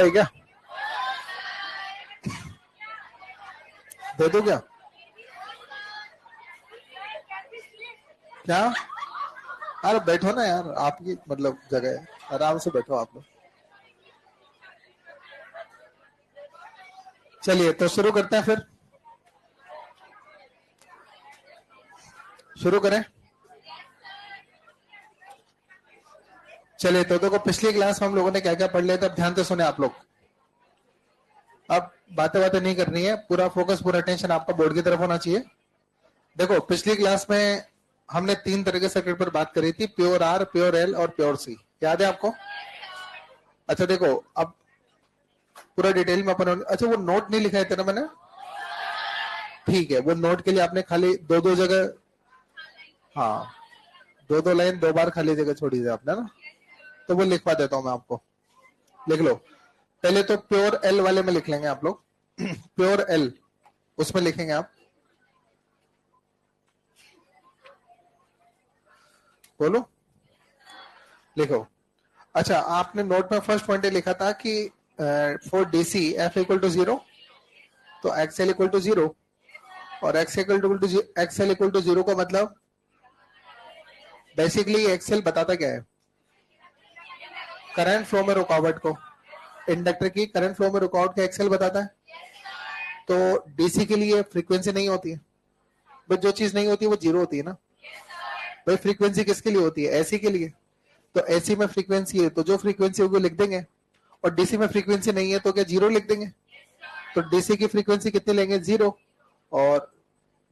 है क्या? दे दो क्या? क्या? अरे बैठो ना यार, आपकी मतलब जगह है, आराम से बैठो आप लोग। चलिए तो शुरू करते हैं, फिर शुरू करें। चलिए तो देखो, पिछली क्लास में हम लोगों ने क्या क्या पढ़ लिया था, अब ध्यान से सुने आप लोग। अब बातें बातें नहीं करनी है, पूरा फोकस पूरा अटेंशन आपका बोर्ड की तरफ होना चाहिए। देखो पिछली क्लास में हमने 3 तरह के सर्किट पर बात करी थी, प्योर आर, प्योर एल और प्योर सी। याद है आपको? अच्छा देखो, अब पूरा डिटेल में अपन, अच्छा वो नोट नहीं लिखा है तेरा मैंने? ठीक है, वो नोट के लिए आपने खाली दो दो जगह, हाँ, दो दो लाइन 2 बार खाली जगह छोड़ी थी आपने ना, तो वो लिखवा देता हूं मैं आपको। लिख लो। पहले तो प्योर एल वाले में लिख लेंगे आप लोग। प्योर एल, उसमें लिखेंगे आप, बोलो, लिखो। अच्छा, आपने नोट में फर्स्ट पॉइंट लिखा था कि for DC f equal to 0, तो एक्सएल इक्वल टू 0, और एक्सएल इक्वल टू 0 का मतलब बेसिकली एक्सएल बताता क्या है? करंट फ्लो में रुकावट को, इंडक्टर की करंट फ्लो में रुकावट का एक्सएल बताता है। तो डीसी के लिए फ्रीक्वेंसी नहीं होती है, बट जो चीज नहीं होती है वो 0 होती है ना भाई। फ्रीक्वेंसी किसके लिए होती है? एसी के लिए। तो एसी में फ्रीक्वेंसी है तो जो फ्रीक्वेंसी होगी लिख देंगे, और डीसी में फ्रीक्वेंसी नहीं है तो क्या 0 लिख देंगे? तो डीसी की फ्रीक्वेंसी कितनी लेंगे? 0। और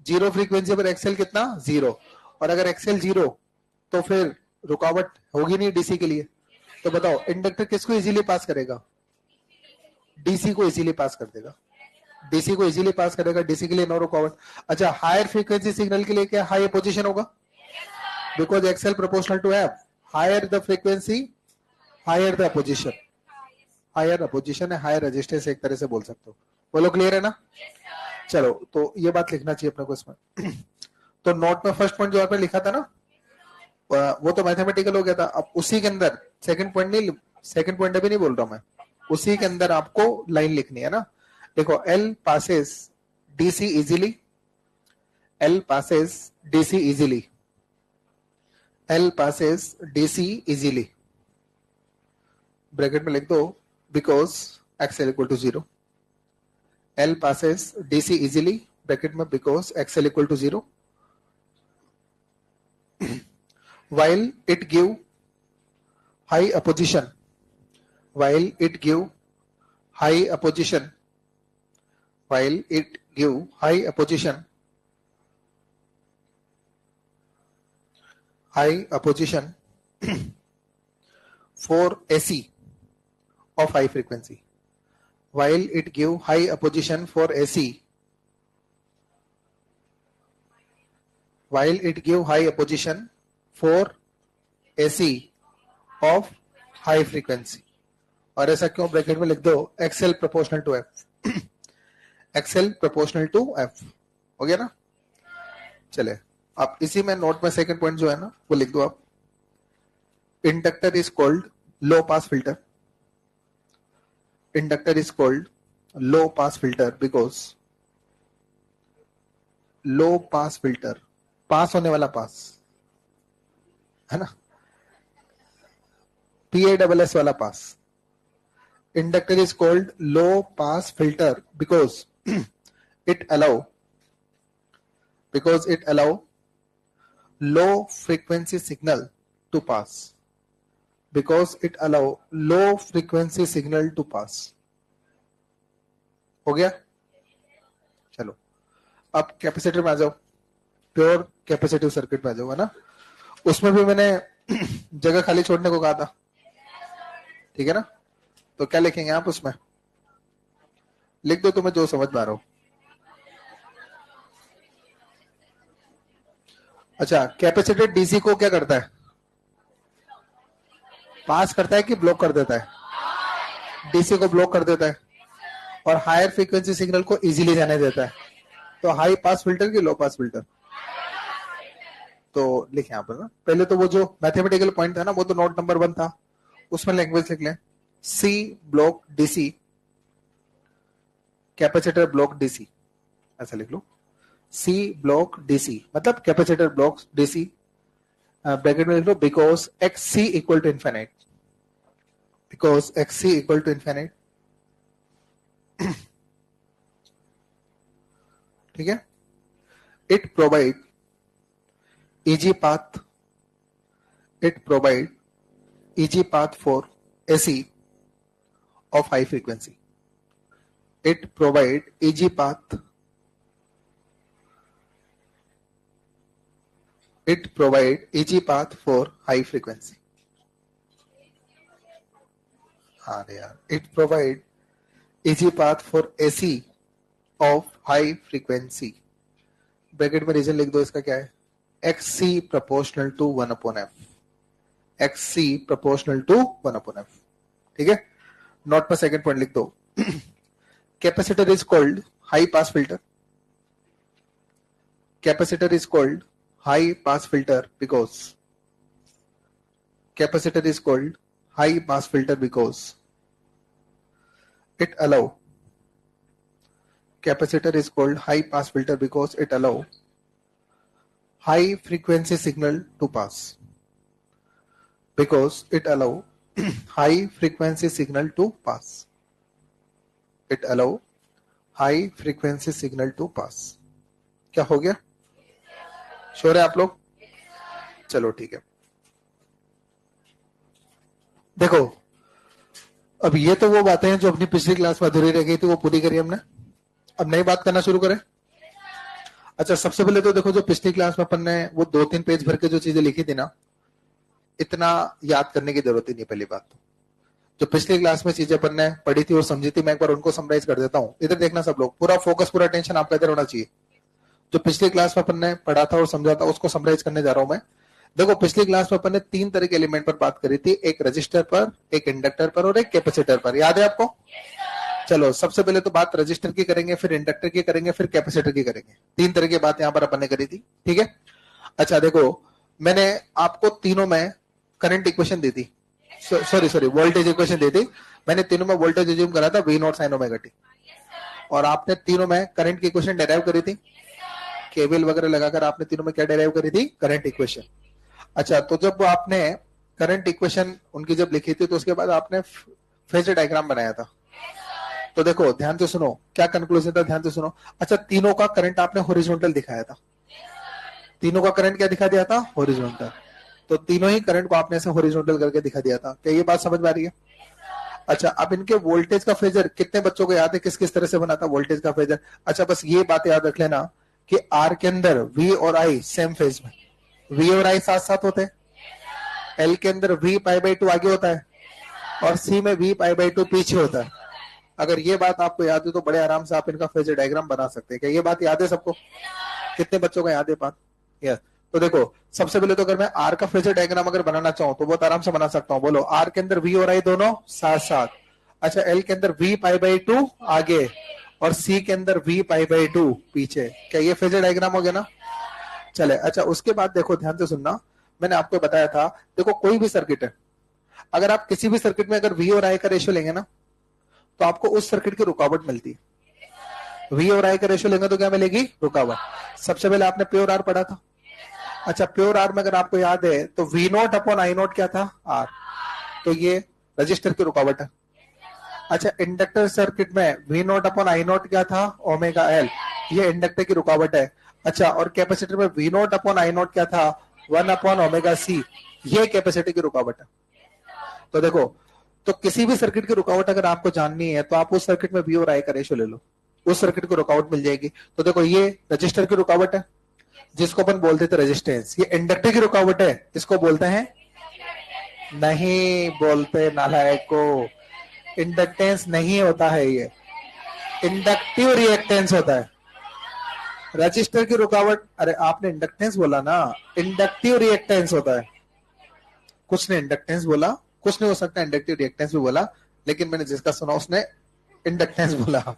0 फ्रीक्वेंसी पर एक्सएल कितना? 0। और अगर एक्सएल 0 तो फिर रुकावट होगी नहीं डीसी के लिए। तो बताओ इंडक्टर किसको इजीली पास करेगा? डीसी को इजीली पास कर देगा, डीसी को इजीली पास करेगा, डीसी के लिए नो रुकावट। अच्छा, हायर फ्रीक्वेंसी सिग्नल के लिए क्या हाई पोजीशन होगा? Because XL proportional to f, higher the frequency higher the position, higher opposition है, हायर रेजिस्टेंस एक तरह से बोल सकते हो। बोलो क्लियर है ना? चलो तो ये बात लिखना चाहिए अपने को इसमें। तो नोट में फर्स्ट पॉइंट जो आपने लिखा था ना, वो तो मैथमेटिकल हो गया था। अब उसी के अंदर सेकंड पॉइंट नहीं, सेकंड पॉइंट अभी नहीं बोल रहा मैं, उसी के अंदर आपको लाइन लिखनी है ना। देखो, L passes DC easily, L passes DC easily, L passes DC easily, bracket में लिख दो, because XL equal to 0। L passes DC easily, bracket में, because XL equal to 0, while it give high opposition, while it give high opposition, while it give high opposition, high opposition for AC of high frequency, while it give high opposition for AC, while it give high opposition for AC of high frequency। और ऐसा क्यों bracket में लिख दो? XL proportional to f, XL proportional to f. हो गया ना? चले, अब इसी में नोट में सेकंड पॉइंट जो है ना वो लिख दो आप, inductor is called low pass filter, inductor is called low pass filter because low pass filter, pass होने वाला पास है ना, PASS वाला pass. Inductor is called low pass filter because it allow low frequency signal to pass, because it allow low frequency signal to pass। हो गया? चलो अब capacitor में आ जाओ, प्योर कैपेसिटिव सर्किट में आ जाओ, है ना। उसमें भी मैंने जगह खाली छोड़ने को कहा था, ठीक है ना। तो क्या लिखेंगे आप उसमें? लिख दो तुम्हें जो समझ में आ रहा हो। अच्छा, कैपेसिटर डीसी को क्या करता है? पास करता है कि ब्लॉक कर देता है? डीसी को ब्लॉक कर देता है, और हायर फ्रीक्वेंसी सिग्नल को इजीली जाने देता है। तो हाई पास फिल्टर की लो पास फिल्टर। तो लिखे यहाँ पर ना, पहले तो वो जो मैथमेटिकल पॉइंट था ना वो तो नोट नंबर 1 था, उसमें लैंग्वेज लिख लें। C block DC, capacitor block DC, ऐसा लिख लो, सी ब्लॉक डीसी मतलब कैपेसिटर ब्लॉक डीसी, ब्रैकेट में लिख लो because X C equal to infinite, because X C equal to infinite. ठीक है, it provide easy path, it provide easy path for AC of high frequency, it provide easy path, it provide easy path for high frequency, अरे यार, it provide easy path for AC of high frequency, bracket में reason लिख दो इसका क्या है, XC proportional to 1 upon F, XC proportional to 1 upon F। ठीक है, नोट पर सेकंड पॉइंट लिख दो, capacitor is called high pass filter, capacitor is called high pass filter because, capacitor is called high pass filter because it allow, capacitor is called high pass filter because it allow high frequency signal to pass, because it allow high frequency signal to pass, it allow high frequency signal to pass। क्या हो गया, sure है आप लोग? चलो ठीक है, देखो अब ये तो वो बातें हैं जो अपनी पिछली क्लास में अधूरी रह गई थी, वो पूरी करी हमने, अब नई बात करना शुरू करें। अच्छा, सबसे पहले तो देखो जो पिछली क्लास में अपन ने वो 2-3 पेज भर के जो चीजें लिखी थी ना, इतना याद करने की जरूरत ही नहीं। पहली बात तो जो पिछली क्लास में चीजें अपन ने पढ़ी थी और समझी थी, मैं एक बार उनको समराइज कर देता हूँ। इधर देखना सब लोग, पूरा फोकस, पूरा टेंशन आपका इधर होना चाहिए। जो पिछली क्लास में अपन ने पढ़ा था और समझा था उसको समराइज करने जा रहा हूं मैं। देखो पिछली क्लास में अपन ने 3 तरह के एलिमेंट पर बात करी थी, एक रजिस्टर पर, एक इंडक्टर पर और एक कैपेसिटर पर। याद है आपको? चलो सबसे पहले तो बात रजिस्टर की करेंगे, फिर इंडक्टर की करेंगे, फिर कैपेसिटर की करेंगे। 3 तरह की बात यहां पर अपन ने करी थी, ठीक है। अच्छा देखो, मैंने आपको तीनों में करंट इक्वेशन दी थी, सॉरी वोल्टेज इक्वेशन दी थी। मैंने तीनों में वोल्टेज एज्यूम करा था V not sine omega t, और आपने तीनों में करंट की इक्वेशन डेराइव करी थी, केवीएल वगैरह लगाकर आपने तीनों में क्या डेराइव करी थी, करंट इक्वेशन। अच्छा, तो जब आपने करंट इक्वेशन उनकी जब लिखी थी तो उसके बाद आपने फेजर डायग्राम बनाया था। तो देखो ध्यान से सुनो, क्या कंक्लूजन था, ध्यान से सुनो। अच्छा, तीनों का करंट आपने हॉरिजॉन्टल दिखाया था, तीनों का करंट क्या दिखा दिया था, हॉरिजॉन्टल। तो तीनों ही करंट को आपने ऐसे हॉरिजॉन्टल करके दिखा दिया था। क्या ये बात समझ में आ रही है? अच्छा, अब इनके वोल्टेज का फेजर कितने बच्चों को याद है, किस किस तरह से बना था वोल्टेज का फेजर? अच्छा, बस ये बात याद रख लेना कि आर के अंदर वी और आई सेम फेज में, वी और आई साथ साथ होते हैं। एल के अंदर वी पाई बाई 2 आगे होता है और सी में वी पाई बाई 2 पीछे होता है। अगर ये बात आपको याद है तो बड़े आराम से आप इनका फेजर डायग्राम बना सकते हैं। क्या ये बात याद है सबको? कितने बच्चों को याद है बात? यस। तो देखो सबसे पहले तो अगर मैं आर का फेजर डायग्राम अगर बनाना चाहूं तो बहुत आराम से बना सकता हूं। बोलो, आर के अंदर वी और आई दोनों साथ साथ। अच्छा, एल के अंदर वी पाई बाई 2 आगे और सी के अंदर वी पाई बाई 2 पीछे। क्या ये फेजर डायग्राम हो गया ना? चले, अच्छा उसके बाद देखो ध्यान से सुनना, मैंने आपको बताया था, देखो कोई भी सर्किट है, अगर आप किसी भी सर्किट में अगर वी और आई का रेशियो लेंगे ना तो आपको उस सर्किट की रुकावट मिलती है। वी और आई का रेशियो लेंगे तो क्या मिलेगी? रुकावट। सबसे पहले आपने प्योर आर पढ़ा था। अच्छा, प्योर आर में अगर आपको याद है तो V not upon I not क्या था? आर। तो ये रजिस्टर की रुकावट है। अच्छा, इंडक्टर सर्किट में V not upon I not क्या था? Omega L. ये इंडक्टर की रुकावट है। अच्छा, और कैपेसिटर में V not upon I not क्या था? 1 अपॉन ओमेगा सी। ये कैपेसिटर की रुकावट है। तो देखो, तो किसी भी सर्किट की रुकावट अगर आपको जाननी है तो आप उस सर्किट में वी और आई का रेशियो ले लो, उस सर्किट की रुकावट मिल जाएगी। तो देखो ये रजिस्टर की रुकावट है जिसको अपन बोलते थे रेजिस्टेंस। ये इंडक्टर की रुकावट है, इसको बोलते हैं, नहीं बोलते नालायक को, इंडक्टेंस नहीं होता है, ये इंडक्टिव रिएक्टेंस होता है। रजिस्टर की रुकावट, अरे आपने इंडक्टेंस बोला ना, इंडक्टिव रिएक्टेंस होता है। कुछ ने इंडक्टेंस बोला, कुछ ने हो सकता है इंडक्टिव रिएक्टेंस भी बोला, लेकिन मैंने जिसका सुना उसने इंडक्टेंस बोला,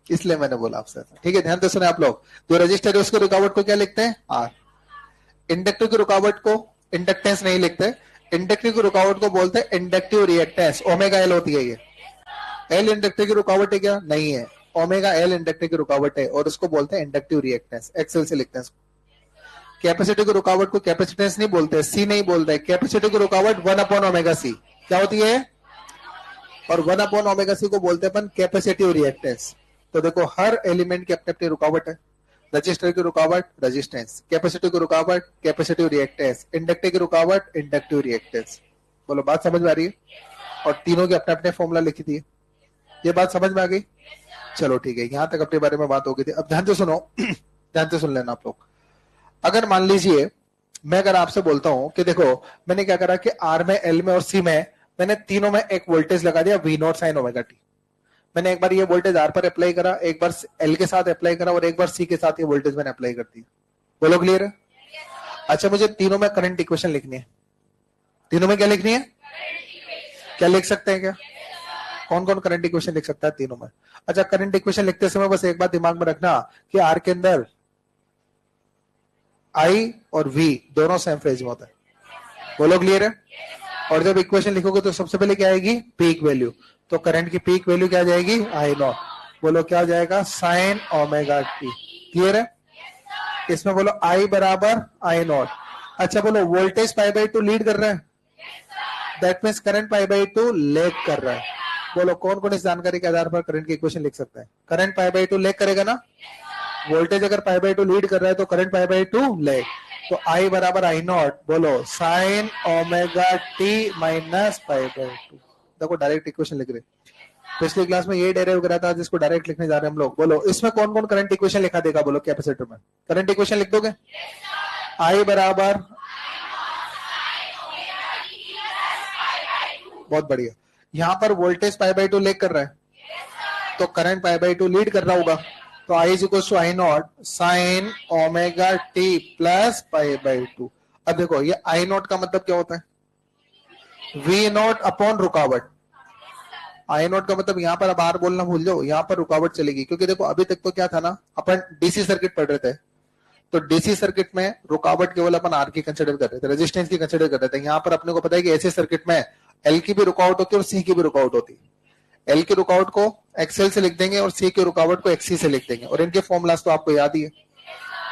इसलिए मैंने बोला आपसे। ठीक है, ध्यान से सुने आप लोग। तो रजिस्टर है उसकी रुकावट को क्या लिखते हैं? आर। इंडक्टर की रुकावट को इंडक्टेंस नहीं लिखते, इंडक्टिव की रुकावट को बोलते हैं इंडक्टिव रिएक्टेंस, ओमेगा एल होती है ये। एल इंडक्टर की रुकावट है क्या? नहीं है, ओमेगा एल इंडक्टर की रुकावट है और उसको बोलते हैं इंडक्टिव रिएक्टेंस, एक्सेल से लिखते हैं इसको। कैपेसिटी की रुकावट को कैपेसिटेंस नहीं बोलते, सी नहीं बोलते, कैपेसिटी की रुकावट 1 अपॉन ओमेगा सी क्या होती है, और 1 अपॉन ओमेगा सी को बोलते हैं अपन कैपेसिटिव रिएक्टेंस। तो देखो हर एलिमेंट की अपनी अपनी रुकावट है, रजिस्टर की रुकावट रेजिस्टेंस, कैपेसिटिव की रुकावट कैपेसिटिव रिएक्टेंस, इंडक्टिव की रुकावट इंडक्टिव रिएक्टेंस। बोलो बात समझ में आ रही है? और तीनों के अपने अपने फॉर्मूला लिखी थी, ये बात समझ में आ गई? चलो ठीक है, यहां तक अपने बारे में बात हो गई थी। अब ध्यान से सुनो ध्यान से सुन लेना आप लोग। अगर मान लीजिए मैं अगर आपसे बोलता हूं कि देखो मैंने क्या करा कि आर में, एल में और सी में मैंने तीनों में एक वोल्टेज लगा दिया V not sine omega t. मैंने एक बार ये वोल्टेज आर पर अप्लाई करा, एक बार एल के साथ अप्लाई करा और एक बार सी के साथ ये वोल्टेज मैंने अप्लाई कर दी। बोलो क्लियर है? अच्छा मुझे तीनों में करंट इक्वेशन लिखनी है। तीनों में क्या लिखनी है? क्या लिख सकते हैं क्या? कौन कौन करंट इक्वेशन लिख सकता है तीनों में? अच्छा करंट इक्वेशन लिखते समय बस एक बात दिमाग में रखना कि आर के अंदर आई और वी दोनों सेम फेज में होता है। बोलो क्लियर है? और जब इक्वेशन लिखोगे तो सबसे पहले क्या आएगी? Peak value. तो करंट की पीक वैल्यू क्या आ जाएगी? आई नॉट। बोलो क्या आ जाएगा? Sign omega T. क्लियर है? इसमें बोलो आई बराबर आई नॉट। अच्छा बोलो voltage pi by two lead कर रहा है, that means current pi by two lag कर रहा है। बोलो कौन कौन इस जानकारी के आधार पर करंट की इक्वेशन लिख सकता है? Current pi by two leg करेगा ना, वोल्टेज अगर पाई बाई टू लीड कर रहा है तो current pi by two leg. तो आई बराबर आई नॉट, बोलो sign omega T minus pi by to. देखो डायरेक्ट इक्वेशन लिख रहे, पिछली क्लास में ये डेरिव करा था जिसको डायरेक्ट लिखने जा रहे हैं हम लोग। बोलो इसमें कौन कौन करंट इक्वेशन लिखा देगा? बोलो कैपेसिटर में करंट इक्वेशन लिख दोगे? आई बराबर, बहुत बढ़िया। यहां पर voltage pi by two lag कर रहा है तो current pi by two lead कर रहा होगा। तो I is equal to I naught sine omega t plus pi by two. अब देखो ये आई नॉट का मतलब क्या होता है? वी नॉट अपॉन रुकावट। आई नॉट का मतलब यहाँ पर अब आर बोलना भूल जाओ, यहाँ पर रुकावट चलेगी। क्योंकि देखो अभी तक तो क्या था ना, अपन डीसी सर्किट पढ़ रहे थे, तो डीसी सर्किट में रुकावट केवल अपन आर की कंसिडर कर रहे थे, रेजिस्टेंस की कंसिडर कर रहे थे। यहाँ पर अपने को पता है कि ऐसे सर्किट में एल की भी रुकावट होती है और सी की भी रुकावट होती है। एल की रुकावट को एक्सएल से लिख देंगे और सी की रुकावट को एक्सी से लिख देंगे, और इनके फॉर्मुलास तो आपको याद ही है।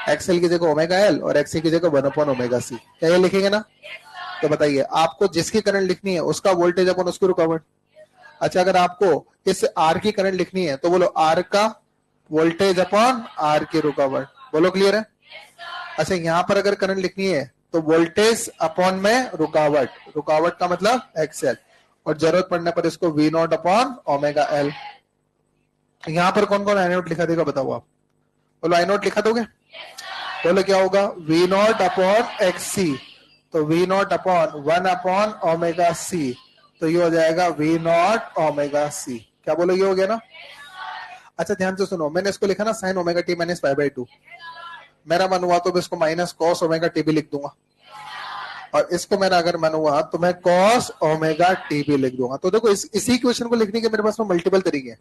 एक्सएल की जगह ओमेगा एल और एक्सी की जगह 1 अपॉन ओमेगा सी। क्या ये लिखेंगे ना? तो बताइए आपको जिसकी करंट लिखनी है उसका वोल्टेज अपॉन उसकी रुकावट। अच्छा अगर आपको इस आर की करंट लिखनी है तो बोलो आर का वोल्टेज अपॉन आर की रुकावट। बोलो क्लियर है? अच्छा यहां पर अगर करंट लिखनी है तो वोल्टेज अपॉन में रुकावट, रुकावट का मतलब एक्सएल, और जरूरत पड़ने पर इसको V not upon omega L. यहां पर कौन कौन आई नॉट लिखा देगा बताओ आप? बोलो आई नॉट लिखा दोगे? बोलो क्या होगा? V not upon X C, तो V not upon 1 upon omega C, तो ये हो जाएगा वी नॉट ओमेगा सी। क्या बोलो ये हो गया ना? अच्छा ध्यान से सुनो, मैंने इसको लिखा ना sign omega T minus pi by to, मेरा मन हुआ तो मैं इसको माइनस कॉस ओमेगा टी भी लिख दूंगा, और इसको मेरा अगर मन हुआ तो मैं कॉस ओमेगा टी भी लिख दूंगा। तो देखो इसी इक्वेशन को लिखने के मेरे पास में मल्टीपल तरीके हैं।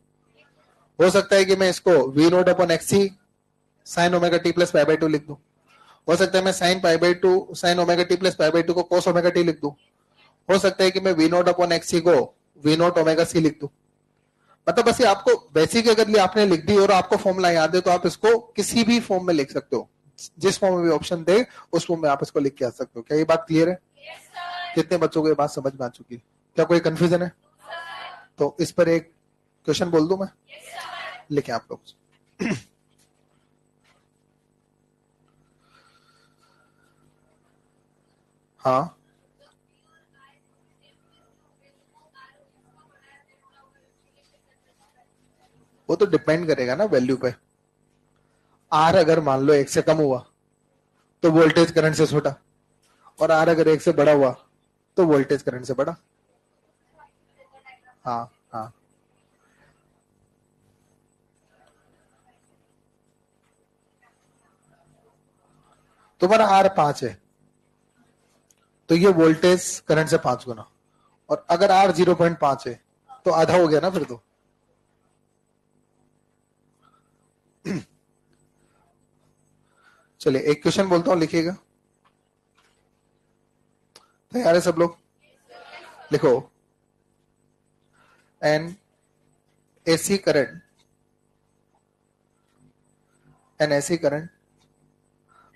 हो सकता है कि मैं इसको V not upon X C sine omega t plus pi by two लिख दूं। हो सकता है मैं sine pi by two sine omega t plus pi by two को कॉस ओमेगा टी लिख दूं। हो सकता है कि मैं वी नॉट अपॉन एक्सी को वी नॉट ओमेगा सी लिख दूं। मतलब बस ये आपको बेसिक अगर आपने लिख दी और आपको फॉर्मूला याद है तो आप इसको किसी भी फॉर्म में लिख सकते हो, जिस फॉर्म में भी ऑप्शन दे उस फॉर्म में आप इसको लिख के आ सकते हो। क्या ये बात क्लियर है? कितने बच्चों को ये बात समझ में आ चुकी है? क्या कोई कंफ्यूजन है? तो इस पर एक क्वेश्चन बोल दूं मैं, लिखें आप लोग। हाँ वो तो डिपेंड करेगा ना वैल्यू पे। आर अगर मान लो 1 से कम हुआ तो वोल्टेज करंट से छोटा, और आर अगर 1 से बड़ा हुआ तो वोल्टेज करंट से बड़ा। हाँ हाँ तुम्हारा आर 5 है तो ये वोल्टेज करंट से 5 गुना, और अगर आर 0.5 है तो आधा हो गया ना फिर तो। चलिए एक क्वेश्चन बोलता हूं, लिखिएगा। तैयार है सब लोग? लिखो N AC current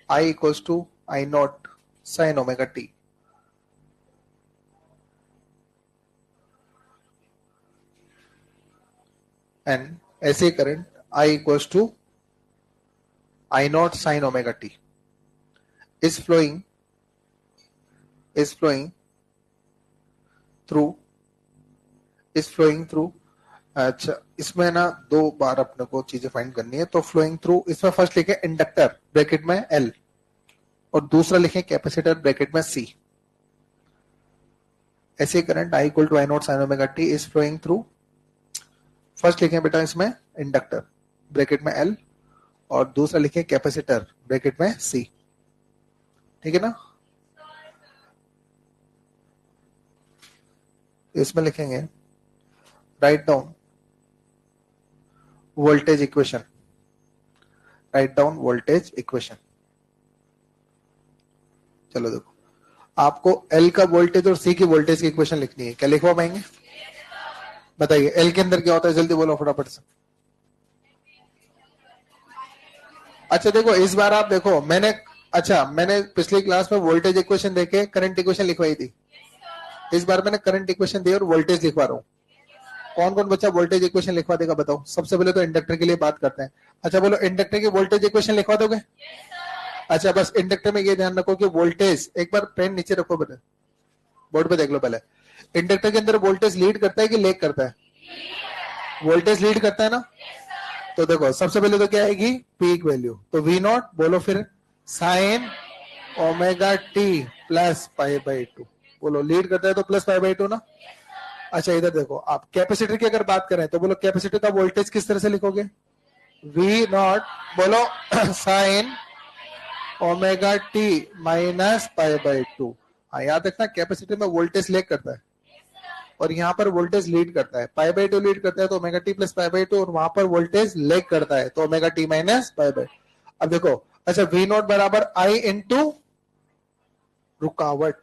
I equals to I naught sin omega t. And AC current I equals to I naught sin omega t is flowing through अच्छा, इसमें ना दो बार अपने को चीजें फाइंड करनी है। तो फ्लोइंग थ्रू, इसमें फर्स्ट लिखे इंडक्टर ब्रैकेट में L और दूसरा लिखे कैपेसिटर ब्रैकेट में C। ऐसे current I equal to I not sine omega t is flowing through, first लिखे बेटा इसमें इंडक्टर ब्रैकेट में L और दूसरा लिखे कैपेसिटर ब्रैकेट में C। ठीक है ना? इसमें लिखेंगे राइट डाउन वोल्टेज इक्वेशन, चलो देखो, आपको L का वोल्टेज और C की वोल्टेज की इक्वेशन लिखनी है। क्या लिखवा पाएंगे? बताइए L के अंदर क्या होता है, जल्दी बोलो फटाफट से। अच्छा देखो, इस बार आप देखो, मैंने पिछली क्लास में वोल्टेज इक्वेशन देके करंट इक्वेशन लिखवाई थी। इस बार मैंने करंट इक्वेशन दी और वोल्टेज लिखवा रहा हूँ। कौन कौन बच्चा वोल्टेज इक्वेशन लिखवा देगा बताओ? सबसे पहले तो इंडक्टर के लिए बात करते हैं। अच्छा बोलो, इंडक्टर की वोल्टेज इक्वेशन लिखवा दोगे? अच्छा, बस इंडक्टर में ये ध्यान रखो कि वोल्टेज, एक बार पेन नीचे रखो बेटा, बोर्ड पे देख लो पहले। इंडक्टर के अंदर वोल्टेज लीड करता है कि लेग करता है? वोल्टेज लीड करता है ना। तो देखो, सबसे पहले तो क्या आएगी? Peak value. तो वी नॉट, बोलो फिर, sign omega t plus pi by to. बोलो, लीड करता है तो प्लस पाई बाई टू ना। अच्छा इधर देखो, आप कैपेसिटर की अगर बात करें तो बोलो कैपेसिटर का वोल्टेज किस तरह से लिखोगे? वी नॉट, बोलो, sign omega T minus pi by to. हाँ, याद रखना कैपेसिटर में वोल्टेज लेग करता है और यहाँ पर वोल्टेज लीड करता है। पाई बाई टू लीड करता है तो omega t plus pi by to, और वहां पर वोल्टेज लेग करता है तो omega T minus pi by. अब देखो, अच्छा वी नॉट बराबर आई इंटू रुकावट,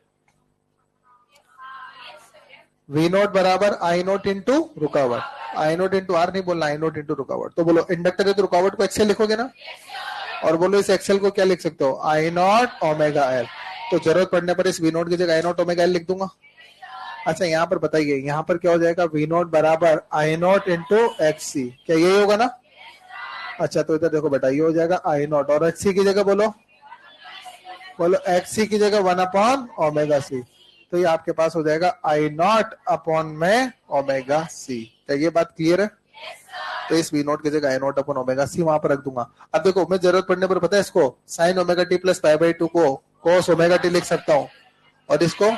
वी नॉट बराबर आई नॉट इंटू रुकावट, आई नॉट इंटू आर नहीं बोलना, आई नॉट इंटू रुकावट। तो बोलो इंडक्टर है तो रुकावट को एक्सेल लिखोगे ना, और बोलो इस एक्सेल को क्या लिख सकते हो? आई नॉट ओमेगा एल। तो जरूरत पड़ने पर इस वी नॉट की जगह आई नॉट ओमेगा एल लिख दूंगा। अच्छा यहाँ पर बताइए, यहाँ पर क्या हो जाएगा? वी नॉट बराबर I not into x C, क्या यही होगा ना? अच्छा तो इधर देखो बेटा, ये हो जाएगा आई नॉट, और एक्स सी की जगह बोलो एक्स सी की जगह 1 अपॉन ओमेगा सी। तो ये आपके पास हो जाएगा आई नॉट अपॉन में ओमेगा सी। क्या ये बात क्लियर है? तो इस वी नॉट की जगह आई नॉट अपॉन ओमेगा सी वहां पर रख दूंगा। अब देखो, मैं जरूरत पड़ने पर पता है इसको sign omega t plus pi by two को कोस ओमेगा टी लिख सकता हूँ, और इसको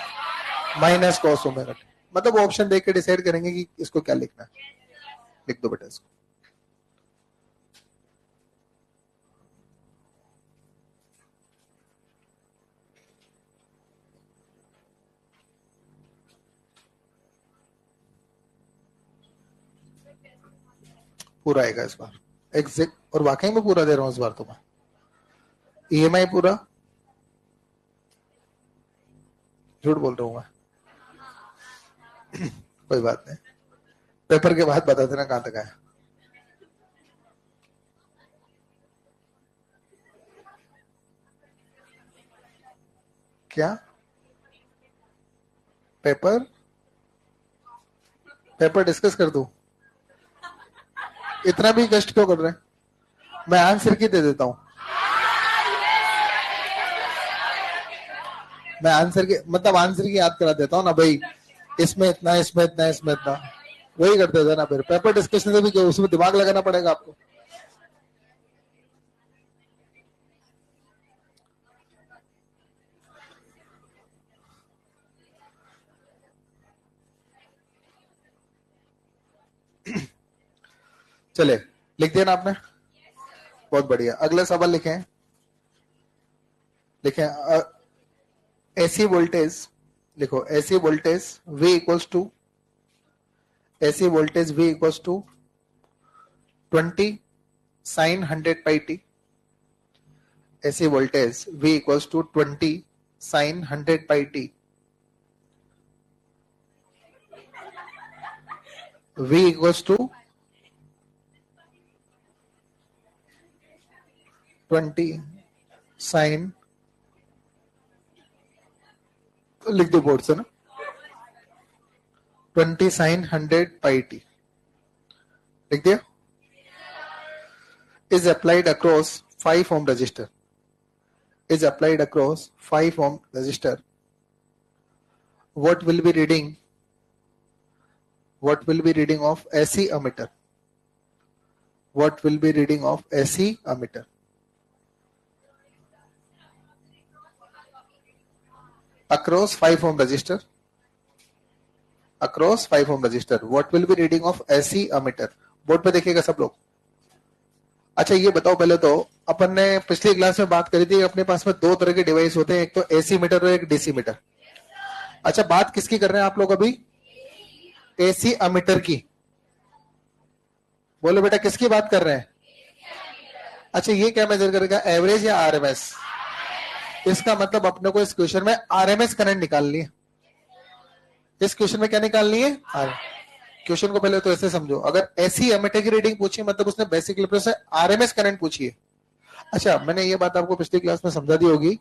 माइनस कोस ओमेगा टी। मतलब ऑप्शन देख के डिसाइड करेंगे कि इसको क्या लिखना है। लिख दो बेटा इसको। पूरा आएगा इस बार एग्जैक्ट, और वाकई में पूरा दे रहा हूँ इस बार तो मैं। ईएमआई पूरा, झूठ बोल रहा हूँ मैं। कोई बात नहीं, पेपर के बाद बता देना कहां तक आया। क्या पेपर डिस्कस कर दूं? इतना भी कष्ट क्यों कर रहे हैं? मैं आंसर की दे देता हूं। मैं आंसर की मतलब आंसर की याद करा देता हूँ ना भाई, इसमें इतना, इसमें इतना, इसमें इतना, वही करते थे ना। फिर पेपर डिस्कशन से भी क्यों, उसमें दिमाग लगाना पड़ेगा आपको। चले, लिख दिया ना आपने? बहुत बढ़िया। अगला सवाल लिखें। एसी वोल्टेज, लिखो AC voltage V equals to, AC voltage V equals to 20 sine 100 pi t. AC voltage V equals to 20 sine 100 pi t V equals to 20 sine, लिख दो बोर्ड से ना, 20 साइन 100 पाई टी, लिख दिया। Is applied across 5 ohm resistor, is applied across 5 ohm resistor. What will be reading of AC ammeter? What will be reading of AC ammeter? Across 5 ohm resistor. Across 5 ohm resistor. What will be reading of AC ammeter? Board पे देखिएगा सब लोग। अच्छा ये बताओ पहले तो, अपन ने पिछली क्लास में बात करी थी, अपने पास में दो तरह के डिवाइस होते हैं, एक तो एसी मीटर और एक डीसी मीटर। अच्छा बात किसकी कर रहे हैं आप लोग अभी? एसी अमीटर की। बोलो बेटा किसकी बात कर रहे हैं? अच्छा ये क्या मेजर करेगा, एवरेज या आरएमएस? इसका मतलब अपने को इस क्वेश्चन में आरएमएस करंट निकालनी है। इस क्वेश्चन में क्या निकालनी है? क्वेश्चन को पहले तो ऐसे समझो, अगर एसी एमीटर की रीडिंग पूछी मतलब उसने बेसिक लेवल से आरएमएस करंट पूछी है। अच्छा मैंने ये बात आपको पिछली क्लास में समझा दी होगी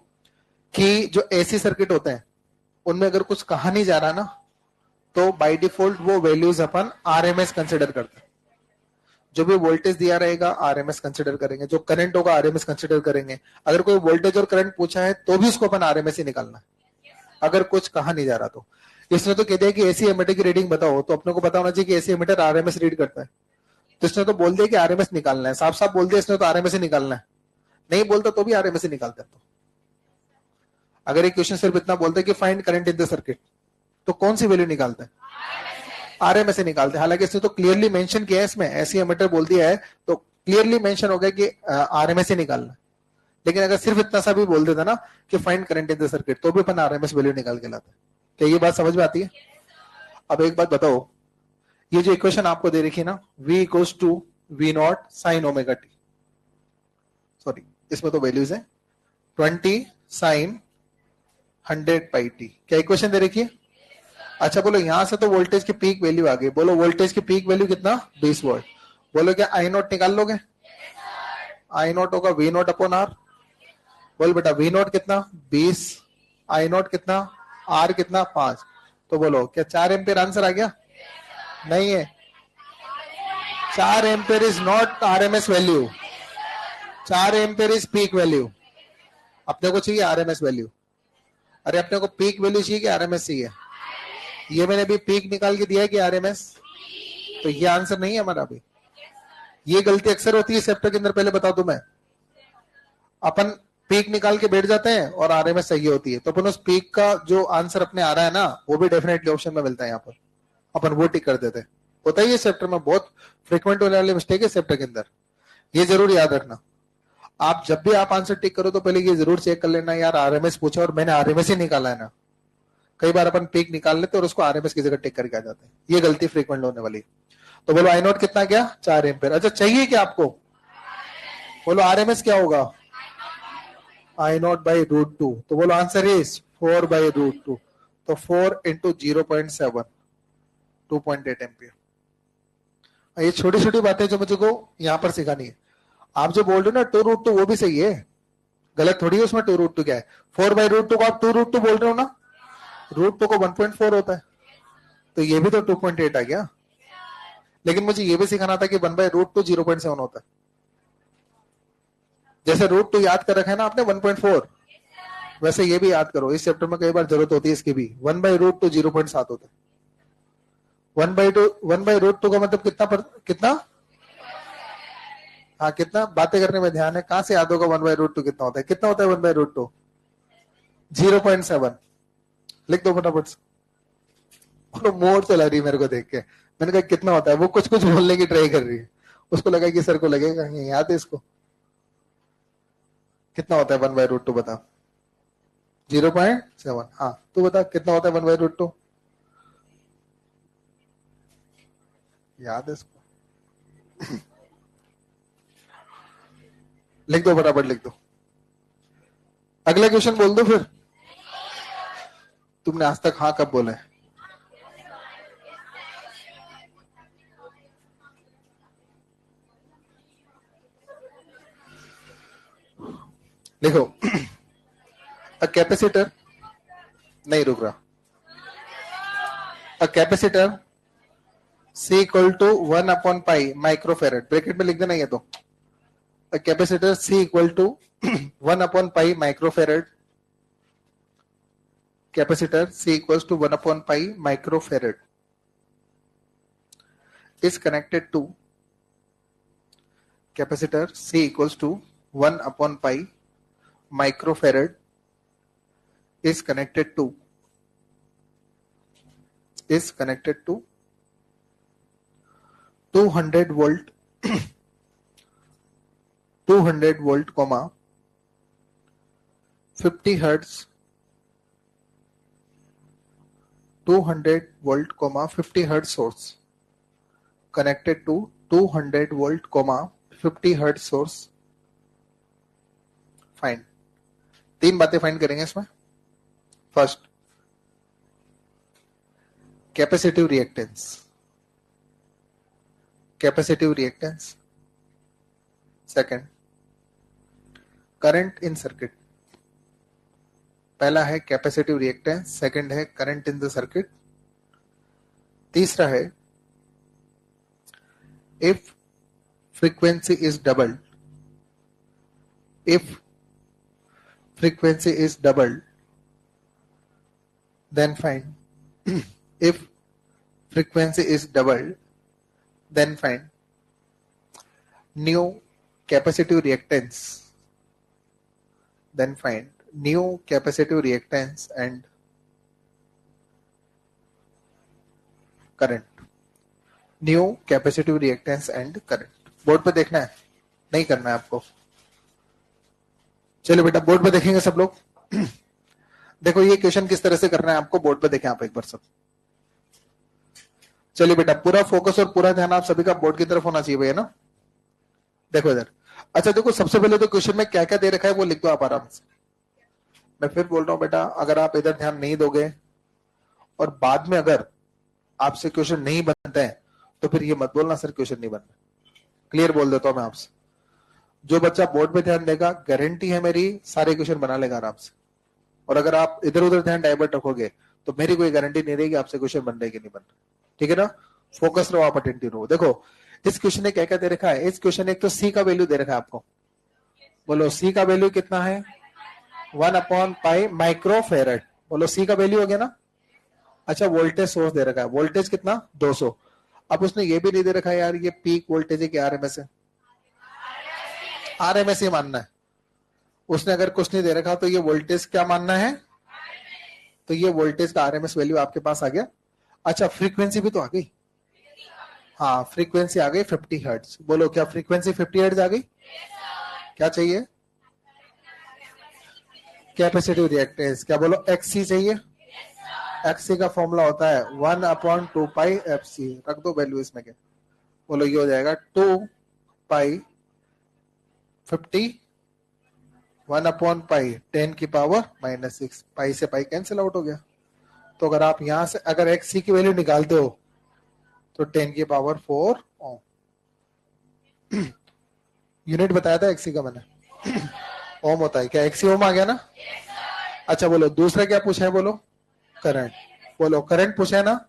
कि जो एसी सर्किट होते हैं उनमें अगर कुछ कहा नहीं जा रहा ना, तो बाय डिफॉल्ट वो वैल्यूज अपन आरएमएस कंसिडर करते हैं। जो भी वोल्टेज दिया रहेगा आरएमएस कंसिडर करेंगे, जो करंट होगा आरएमएस कंसिडर करेंगे। अगर कोई वोल्टेज और करंट पूछा है तो भी उसको अपन आरएमएस ही निकालना है, अगर कुछ कहा नहीं जा रहा तो। इसने तो कह दिया कि एसी एमीटर की रीडिंग बताओ, तो अपने को पता होना चाहिए कि एसी एमीटर आरएमएस रीड करता है। तो इसने तो बोल दिया कि आरएमएस निकालना है, साफ साफ बोल दिया इसने तो आरएमएस ही निकालना है। नहीं बोलता तो भी आरएमएस ही निकालता है। तो अगर एक क्वेश्चन सिर्फ इतना बोलते कि find current in the circuit, तो कौन सी वैल्यू निकालते हैं? आरएमएस से निकालते हैं। हालांकि इसने तो क्लियरली मेंशन किया है, इसमें एसी एमीटर बोल दिया है तो क्लियरली मेंशन हो गया कि आरएमएस से निकालना। लेकिन अगर सिर्फ इतना सा भी बोल देता ना कि find current in the circuit, तो भी अपन आरएमएस वैल्यू निकाल के लाते। क्या ये बात समझ में आती है? अब एक बात बताओ, ये जो इक्वेशन आपको दे रखी है ना, v equals to V not sine omega t, sorry इसमें तो वैल्यूज है 20 साइन 100 पाई टी। क्या इक्वेशन दे रखी है? अच्छा बोलो यहां से तो वोल्टेज की पीक वैल्यू आ गई। बोलो वोल्टेज की पीक वैल्यू कितना? 20 वोल्ट। बोलो क्या आई नोट निकाल लोगे? आई नोट होगा वी नोट अपॉन आर। बोल बेटा वी नोट कितना? 20, आई नोट कितना? आर कितना? 5। तो बोलो क्या 4 एम्पियर आंसर आ गया? नहीं है, 4 ampere is not RMS value, 4 ampere is peak value. अपने को चाहिए आरएमएस वैल्यू। अरे अपने को पीक वैल्यू चाहिए कि आरएमएस चाहिए? ये मैंने अभी पीक निकाल के दिया है कि आरएमएस? तो ये आंसर नहीं है हमारा अभी। ये गलती अक्सर होती है चैप्टर के अंदर, पहले बता दूं मैं। अपन पीक निकाल के बैठ जाते हैं और आरएमएस सही होती है, तो अपन उस पीक का जो आंसर अपने आ रहा है ना, वो भी डेफिनेटली ऑप्शन में मिलता है। यहाँ पर अपन वो टिक कर देते हैं। होता है ये चैप्टर में, बहुत फ्रीक्वेंट होने वाली मिस्टेक है चैप्टर के अंदर। ये जरूर याद रखना, आप जब भी आप आंसर टिक करो तो पहले ये जरूर चेक कर लेना यार आरएमएस पूछा और मैंने आरएमएस ही निकाला है ना। कई बार अपन पीक निकाल लेते और उसको आरएमएस की जगह टिक करके आ जाते हैं, ये गलती फ्रीक्वेंट होने वाली। तो बोलो आई नोट कितना क्या? 4 एम्पियर। अच्छा चाहिए क्या आपको? बोलो आरएमएस क्या होगा? आई नोट बाई रूट 2। तो बोलो आंसर इज 4 बाई रूट 2। तो 4 इंटू 0.7, 2.8 एम्पियर। ये छोटी छोटी बातें जो मुझे को यहाँ पर सिखानी है। आप जो बोल रहे हो ना 2 रूट 2, वो भी सही है, गलत थोड़ी है उसमें। 2 रूट 2 क्या है? 4 बाई रूट 2 को आप 2 रूट 2 बोल रहे हो ना, रूट 2 को 1.4 होता है, तो ये भी तो 2.8 आ गया। लेकिन मुझे ये भी सिखाना था कि 1 बाई रूट 2 0.7 होता है। जैसे रूट 2 याद कर रखा है ना आपने 1.4, वैसे ये भी याद करो। इस चैप्टर में कई बार जरूरत होती है इसकी भी। 1 बाई रूट 2 0.7 होता है। 1 बाई रूट 2 का मतलब कितना? हाँ कितना? बातें करने में ध्यान है, कहां से याद होगा 1 बाई रूट 2 कितना होता है? कितना होता है 1 बाई रूट 2? 0.7। लिख दो फटाफट से। मोड़ चला रही मेरे को देख के। मैंने कहा कितना होता है, वो कुछ कुछ बोलने की ट्राई कर रही है। उसको लगा कि सर को लगेगा ये याद है इसको। कितना होता है 1 बाई रूट 2 बता? 0.7। हाँ तू बता कितना होता है 1 बाई रूट 2? याद है इसको? लिख दो फटाफट, लिख दो। अगला क्वेश्चन बोल दो फिर। तुमने आज तक हाँ कब बोला है? देखो अ कैपेसिटर, नहीं रुक रहा, a capacitor C equal to 1/पाई माइक्रोफेरेड, ब्रैकेट में लिख देना ये तो, a capacitor C equal to 1/पाई microfarad, capacitor C equals to 1/pi microfarad is connected to, capacitor C equals to 1/pi microfarad is connected to 200 volt 200 volt comma 50 hertz 200 volt comma 50 hertz source connected to 200 volt comma 50 hertz source. Find, तीन बातें find करेंगे इसमें. First, capacitive reactance, capacitive reactance. Second, current in circuit. पहला है capacitive reactance, second है current in the circuit. तीसरा है if frequency is doubled, if frequency is doubled then find if frequency is doubled then find new capacitive reactance, then find new capacitive reactance and current, new capacitive reactance and current. Board पे देखना है, नहीं करना है आपको. चलो बेटा board पे देखेंगे सब लोग. देखो ये क्वेश्चन किस तरह से करना है आपको, बोर्ड पे देखें आप एक बार सब. चलिए बेटा पूरा फोकस और पूरा ध्यान आप सभी का बोर्ड की तरफ होना चाहिए भैया ना. देखो इधर. अच्छा देखो सबसे पहले तो क्वेश्चन में क्या क्या दे रखा है वो लिख दो आप आराम से. मैं फिर बोल रहा हूं बेटा, अगर आप इधर ध्यान नहीं दोगे और बाद में अगर आपसे क्वेश्चन नहीं बनते हैं तो फिर ये मत बोलना सर क्वेश्चन नहीं बनना. क्लियर बोल देता हूं मैं आपसे. जो बच्चा बोर्ड पे ध्यान देगा गारंटी है मेरी सारे क्वेश्चन बना लेगा आराम से. और अगर आप इधर उधर ध्यान डाइवर्ट रखोगे तो मेरी कोई गारंटी नहीं रहेगी आपसे क्वेश्चन बन रहे कि नहीं बन रहे. ठीक है ना. फोकस रहो आप, अटेंटिव रहो. देखो इस क्वेश्चन ने क्या क्या दे रखा है. इस क्वेश्चन ने एक तो सी का वैल्यू दे रखा है आपको. बोलो सी का वैल्यू कितना है, 1/पाई माइक्रोफेरेड. बोलो सी का वैल्यू हो गया ना. अच्छा वोल्टेज सोर्स दे रखा है, वोल्टेज कितना 200. अब उसने ये भी नहीं दे रखा है यार ये पीक वोल्टेज है कि आरएमएस है. आरएमएस ही मानना है. उसने अगर कुछ नहीं दे रखा तो ये वोल्टेज क्या मानना है, तो ये वोल्टेज का आरएमएस वैल्यू आपके पास आ गया. अच्छा फ्रीक्वेंसी भी तो आ गई. हाँ फ्रीक्वेंसी आ गई 50 हर्ट्ज. बोलो क्या फ्रीक्वेंसी 50 हर्ट्ज आ गई. क्या चाहिए, कैपेसिटिव रिएक्टेंस. क्या बोलो एक्सी चाहिए. एक्सी का फॉर्मूला होता है 1/2 एफसी. रख दो वैल्यू इसमें के. बोलो ये हो जाएगा 2 पाई 50 1/पाई 10 की पावर -6. पाई से पाई कैंसिल आउट हो गया. तो अगर आप यहां से अगर एक्सी की वैल्यू निकालते हो तो 10 की पावर 4 ओम. यूनिट बताया था एक्सी का मैंने. ओम होता है क्या, एक्सी ओम आ गया ना. अच्छा बोलो दूसरा क्या पूछा है, बोलो करंट. बोलो करंट पूछा है ना.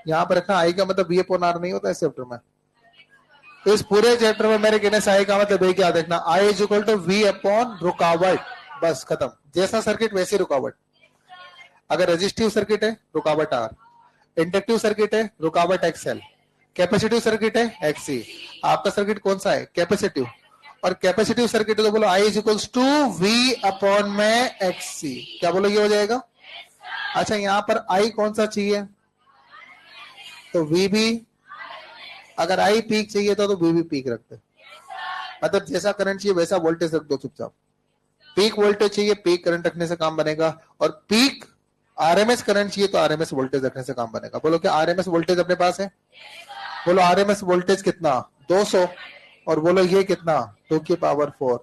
यहां पर रखना आई का मतलब V/R नहीं होता है इस चैप्टर में. इस पूरे चैप्टर में मेरे कहने से आई का मतलब है क्या, देखना आई इज इक्वल टू V/ रुकावट. बस खत्म. जैसा सर्किट वैसी रुकावट. अगर रेजिस्टिव सर्किट है रुकावट R, इंडक्टिव सर्किट है रुकावट XL, कैपेसिटिव सर्किट है XC. आपका सर्किट कौन सा है, कैपेसिटिव. और कैपेसिटिव सर्किट है तो बोलो I is equals to V/XC. क्या बोलो ये हो जाएगा. अच्छा यहाँ पर आई कौन सा चाहिए, तो V भी. अगर आई पीक चाहिए तो V भी पीक रखते. मतलब जैसा करंट चाहिए वैसा वोल्टेज रख दो चुपचाप. पीक वोल्टेज चाहिए पीक करंट रखने से काम बनेगा, और पीक आरएमएस करंट चाहिए तो आरएमएस वोल्टेज रखने से काम बनेगा. बोलो क्या आरएमएस वोल्टेज अपने पास है. बोलो आरएमएस वोल्टेज कितना 200, और बोलो ये कितना 2 की पावर 4.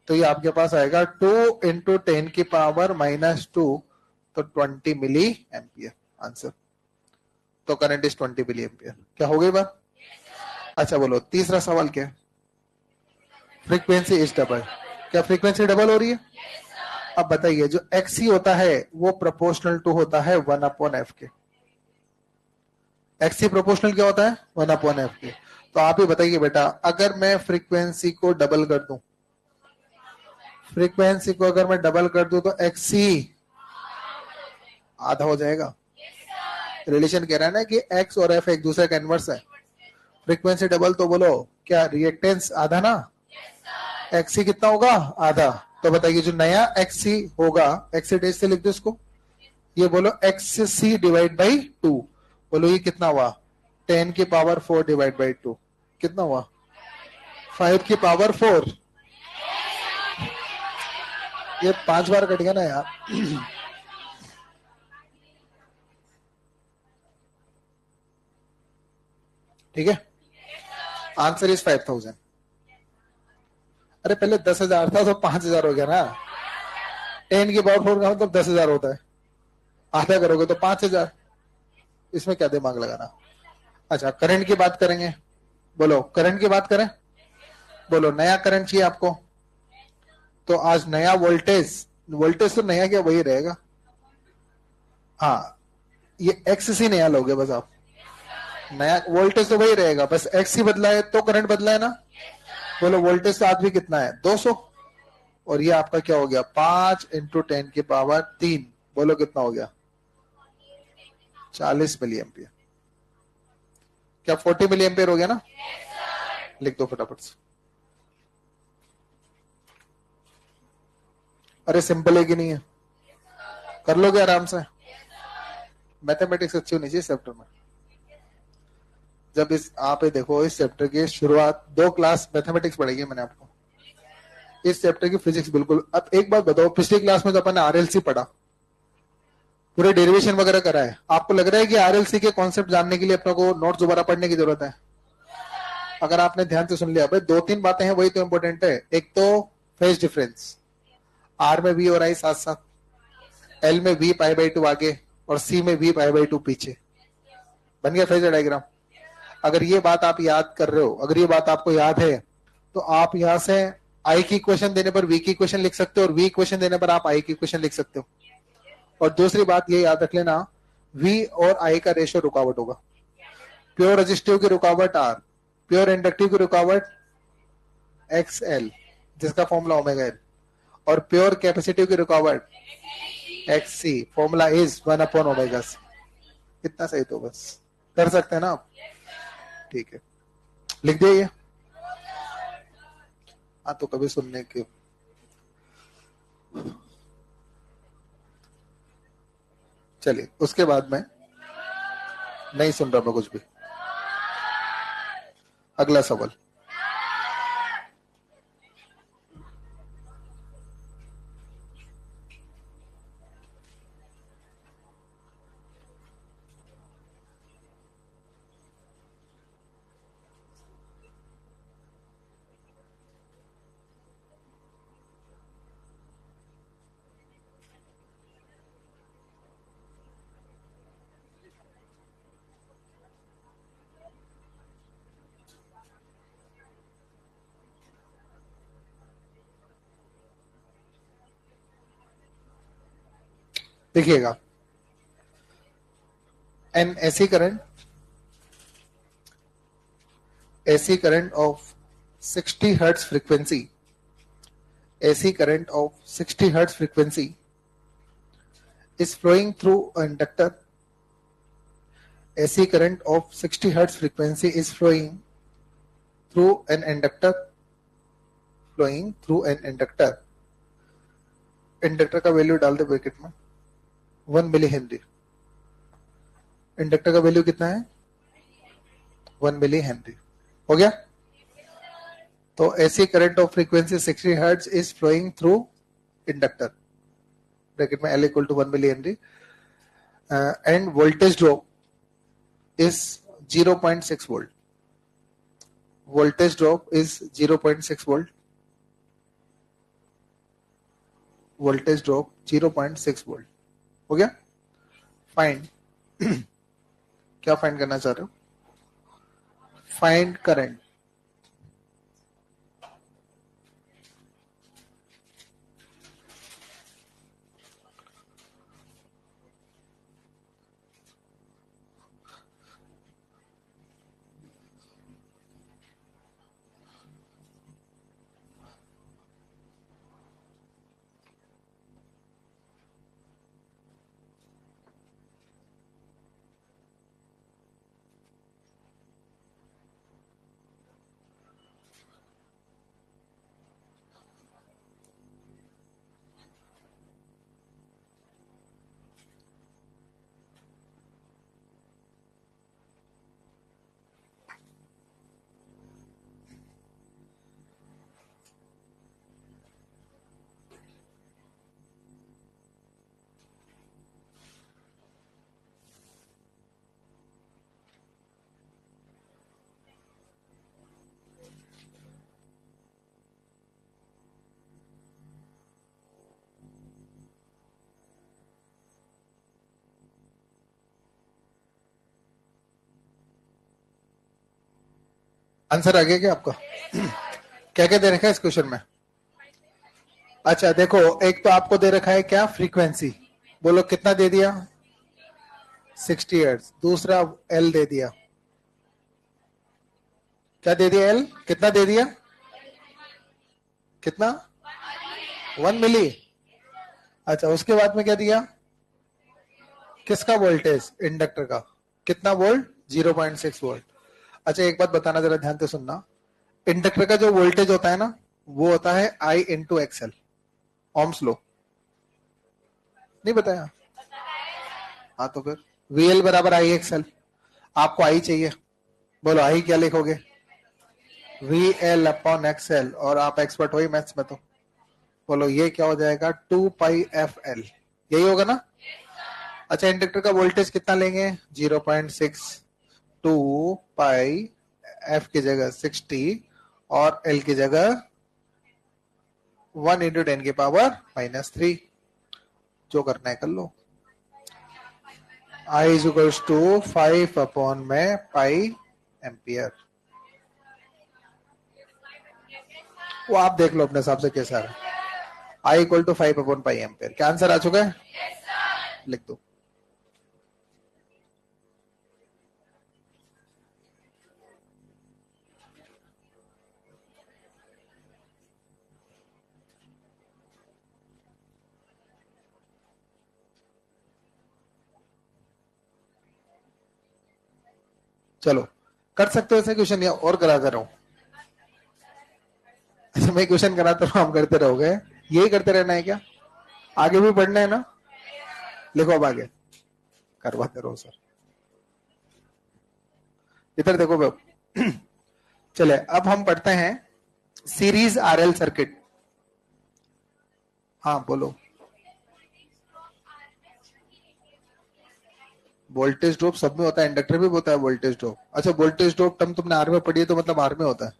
तो ये आपके पास आएगा 2 × 10 की पावर -2, तो 20 मिली एम्पियर आंसर. तो करंट इज 20 मिली एम्पियर. क्या हो गई बात. अच्छा बोलो तीसरा सवाल क्या है, फ्रीक्वेंसी इज डबल. क्या फ्रीक्वेंसी डबल हो रही है? अब बताइए, जो XC होता है वो प्रोपोर्शनल टू होता है 1/f के। XC प्रोपोर्शनल क्या होता है? 1/f के। तो आप ही बताइए बेटा, अगर मैं फ्रीक्वेंसी को डबल कर दूं, फ्रीक्वेंसी को अगर मैं डबल कर दूं तो XC आधा हो जाएगा। रिलेशन कह रहा है ना कि X और F एक दूसरे का इनवर्स है। फ्रीक्वेंसी डबल तो बोलो क्या रिएक्टेंस आधा ना? XC कितना होगा? आधा। तो बताइए जो नया XC होगा, XC डेज से लिख दो इसको, ये बोलो XC डिवाइड बाई 2। बोलो ये कितना हुआ? 10 की पावर 4 डिवाइड बाई 2 कितना हुआ? 5 की पावर 4। ये 5 बार कट गया ना यार। ठीक है, आंसर इज 5000। अरे पहले 10,000 था तो 5,000 हो गया ना। 10 की पावर 4 का मतलब 10,000 होता है, आधा करोगे तो 5,000। इसमें क्या दिमाग लगाना। अच्छा, करंट की बात करेंगे। बोलो करंट की बात करें। बोलो नया करंट चाहिए आपको, तो आज नया वोल्टेज, वोल्टेज तो नया क्या वही रहेगा। हाँ, ये XC नया लोगे बस आप, नया वोल्टेज तो वही रहेगा, बस XC बदला है तो करंट बदला है ना। बोलो वोल्टेज तो आज भी कितना है? 200। और ये आपका क्या हो गया? 5 इंटू 10 की पावर 3। बोलो कितना हो गया? 40 मिली एम्पियर। क्या 40 मिली एम्पियर हो गया ना? लिख दो फटाफट से। अरे सिंपल है कि नहीं है? कर लोगे आराम से। मैथमेटिक्स अच्छी होनी चाहिए चैप्टर में। जब इस आप ये देखो, इस चैप्टर की शुरुआत 2 क्लास मैथमेटिक्स पढ़ेगी मैंने आपको, इस चैप्टर की फिजिक्स बिल्कुल। अब एक बात बताओ, पिछली क्लास में तो अपन ने RLC पढ़ा, पूरे डेरिवेशन वगैरह करा है। आपको लग रहा है कि RLC के कॉन्सेप्ट जानने के लिए अपने को नोट्स दोबारा पढ़ने की जरूरत है? अगर आपने ध्यान से सुन लिया भाई, 2-3 बातें हैं वही तो इंपॉर्टेंट है। एक तो फेज डिफरेंस, R में V और I साथ साथ, L में V π/2 आगे और C में V π/2 पीछे। बन गया फेजर डायग्राम। अगर ये बात आप याद कर रहे हो, अगर ये बात आपको याद है, तो आप यहां से I की इक्वेशन देने पर V की इक्वेशन लिख सकते हो और V इक्वेशन देने पर आप I की इक्वेशन लिख सकते हो। और दूसरी बात ये याद रख लेना, V और I का रेशियो रुकावट होगा। प्योर रेजिस्टिव की रुकावट R, प्योर इंडक्टिव की रुकावट XL जिसका फॉर्मूला ओमेगा L, और प्योर कैपेसिटिव की रुकावट XC, फॉर्मूला इज 1/ओमेगा C। इतना सही तो बस कर सकते हैं ना आप। ठीक है, लिख दिए ये। हाँ तो कभी सुनने के, चलिए उसके बाद में नहीं सुन रहा मैं कुछ भी। अगला सवाल, देखिएगा। An AC current of 60 hertz frequency, AC current of 60 hertz frequency is flowing through an inductor. AC current of 60 hertz frequency is flowing through an inductor. Flowing through an inductor. Inductor का value डाल दे bracket में, 1 milli henry. Inductor का value कितना है? 1 milli henry. हो गया। तो AC current of frequency 60 hertz is flowing through inductor, bracket में L equal to 1 milli henry, and voltage drop is 0.6 volt. Voltage drop is 0.6 volt. Voltage drop 0.6 volt. हो गया? Find क्या find करना चाह रहे हो? Find current. आंसर आ गया क्या आपका? क्या क्या दे रखा है इस क्वेश्चन में? अच्छा देखो, एक तो आपको दे रखा है क्या, फ्रीक्वेंसी, बोलो कितना दे दिया, 60 हर्ट्ज। दूसरा एल दे दिया, क्या दे दिया, एल कितना दे दिया, कितना, 1 मिली। अच्छा उसके बाद में क्या दिया, किसका वोल्टेज, इंडक्टर का, कितना वोल्ट, 0.6 वोल्ट। अच्छा एक बात बताना, जरा ध्यान से सुनना, इंडक्टर का जो वोल्टेज होता है ना, वो होता है I इंटू एक्सएल, ओम्स लो, नहीं बताया? हाँ तो फिर VL बराबर I एक्सएल, आपको I चाहिए, बोलो I क्या लिखोगे, VL अपॉन एक्सएल, और आप एक्सपर्ट हो ही मैथ्स में, तो बोलो ये क्या हो जाएगा, 2πfl, यही होगा ना? अच्छा इंडक्टर का वोल्टेज कितना लेंगे, 0.6, 2 पाई एफ की जगह 60 और एल की जगह 1 इंटू 10 की पावर -3, जो करना है कर लो। I is equals to 5 upon में पाई एम्पियर, वो आप देख लो अपने हिसाब से कैसा है। I equal to 5 upon pi ampere, क्या आंसर आ चुका है? लिख दो। चलो कर सकते हो ऐसे क्वेश्चन, या और कराता रहूं? अच्छा मैं क्वेश्चन कराता रहूं, हम करते रहोगे, यही करते रहना है क्या, आगे भी पढ़ना है ना? लिखो अब आगे, करवाते रहो सर। इधर देखो बाबू, चले अब हम पढ़ते हैं सीरीज आरएल सर्किट। हाँ बोलो। वोल्टेज ड्रॉप सब में होता है, इंडक्टर में भी होता है वोल्टेज ड्रॉप। अच्छा वोल्टेज ड्रॉप टर्म तुमने आर में पढ़ी है, तो मतलब आर में होता है,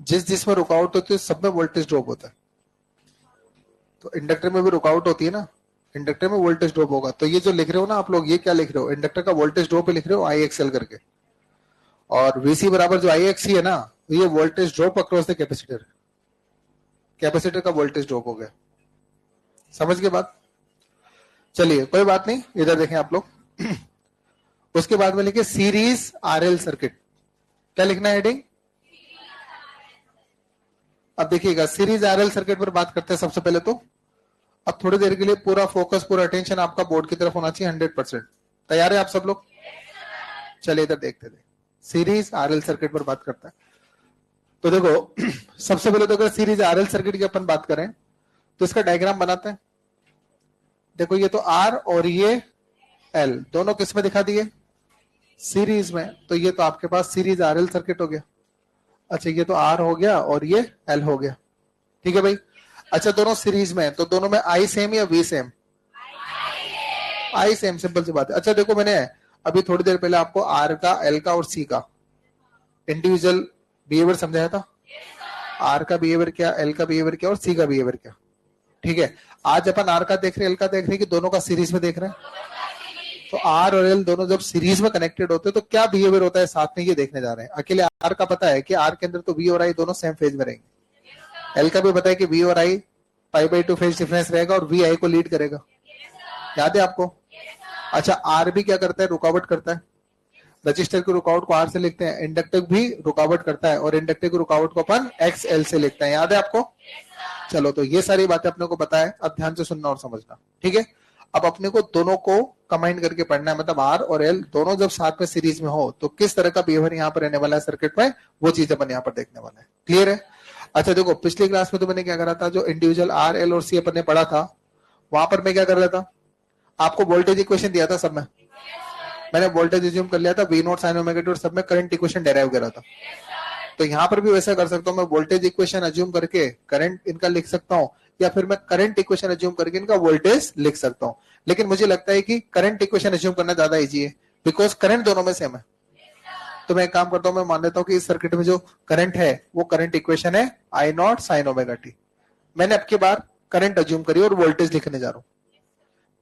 जिसमें रुकावट होती है सब में वोल्टेज ड्रॉप होता है। तो इंडक्टर में भी रुकावट होती है ना, इंडक्टर में वोल्टेज ड्रॉप होगा। तो ये जो लिख रहे हो ना आप लोग, ये क्या लिख रहे हो, इंडक्टर का वोल्टेज ड्रॉप लिख रहे हो आई एक्सएल करके, और वीसी बराबर जो आई एक्स है ना, ये voltage drop across the capacitor, capacitor का वोल्टेज ड्रॉप हो गया। समझ के बात? चलिए कोई बात नहीं, इधर देखें आप लोग। उसके बाद में लिखे सीरीज आरएल सर्किट, क्या लिखना है हेडिंग? अब देखिएगा सीरीज आरएल सर्किट पर बात करते हैं सबसे पहले तो। अब थोड़ी देर के लिए पूरा फोकस, पूरा अटेंशन आपका बोर्ड की तरफ होना चाहिए 100%। तैयार है आप सब लोग? चलिए इधर देखते थे, सीरीज आरएल सर्किट पर बात करता है। तो देखो सबसे पहले तो अगर सीरीज आरएल सर्किट की अपन बात करें, तो इसका डायग्राम बनाते हैं। देखो ये तो आर और ये एल, दोनों किस में दिखा दिए, सीरीज में। तो ये तो आपके पास सीरीज आरएल सर्किट हो गया। अच्छा ये तो आर हो गया और ये एल हो गया, ठीक है भाई। अच्छा दोनों सीरीज में, तो दोनों में आई सेम या V same? I same, simple सी बात है। अच्छा देखो मैंने अभी थोड़ी देर पहले आपको आर का, एल का और सी का इंडिविजुअल बिहेवियर समझाया था। आर का बिहेवियर क्या, एल का बिहेवियर क्या और सी का बिहेवियर क्या, ठीक है। आज अपन आर का देख रहे हैं, एल का देख रहे हैं, कि दोनों का सीरीज में देख रहे हैं। तो आर और एल दोनों जब सीरीज में कनेक्टेड होते हैं तो क्या बिहेवियर होता है साथ में, ये देखने जा रहे हैं। अकेले आर का पता है कि आर के अंदर तो वी और आई दोनों सेम फेज में रहेंगे। एल का भी पता है कि वी और आई π/2 फेज डिफरेंस रहेगा और वी आई को लीड करेगा, याद है आपको? अच्छा आर भी क्या करता है, रुकावट करता है। रजिस्टर की रुकावट को आर से लिखते हैं, इंडक्टर भी रुकावट करता है और इंडक्टर की रुकावट को अपन एक्स एल से लिखते हैं, याद है आपको? चलो तो ये सारी बातें अपने को पता है, अब ध्यान से सुनना और समझना, ठीक है। अब अपने को दोनों को कंबाइन करके पढ़ना है, मतलब आर और एल दोनों जब साथ में सीरीज में हो तो किस तरह का बिहेवियर यहाँ पर रहने वाला है सर्किट में, वो चीज अपन यहाँ पर देखने वाला है। क्लियर है? अच्छा देखो पिछली क्लास में तो मैंने क्या करा था, जो इंडिविजुअल आर एल और सी अपन ने पढ़ा था, वहां पर मैं क्या कर रहा था, आपको वोल्टेज इक्वेशन दिया था सब में, मैंने वोल्टेज एज्यूम कर लिया था, V not sine omega t, और सब में करंट इक्वेशन डेराइव करा था। तो यहाँ पर भी वैसा कर सकता हूँ, मैं वोल्टेज इक्वेशन एज्यूम करके करंट इनका लिख सकता हूँ, या फिर मैं करंट इक्वेशन एज्यूम करके इनका वोल्टेज लिख सकता हूँ। लेकिन मुझे लगता है कि करंट इक्वेशन एज्यूम करना ज्यादा इजी है, बिकॉज करंट दोनों में सेम है। तो मैं एक काम करता हूँ, मैं मान लेता हूँ कि इस सर्किट में जो करंट है वो करंट इक्वेशन है आई नॉट साइन ओमेगा टी। मैंने अब की बार करंट एज्यूम करी और वोल्टेज लिखने जा रहा हूँ।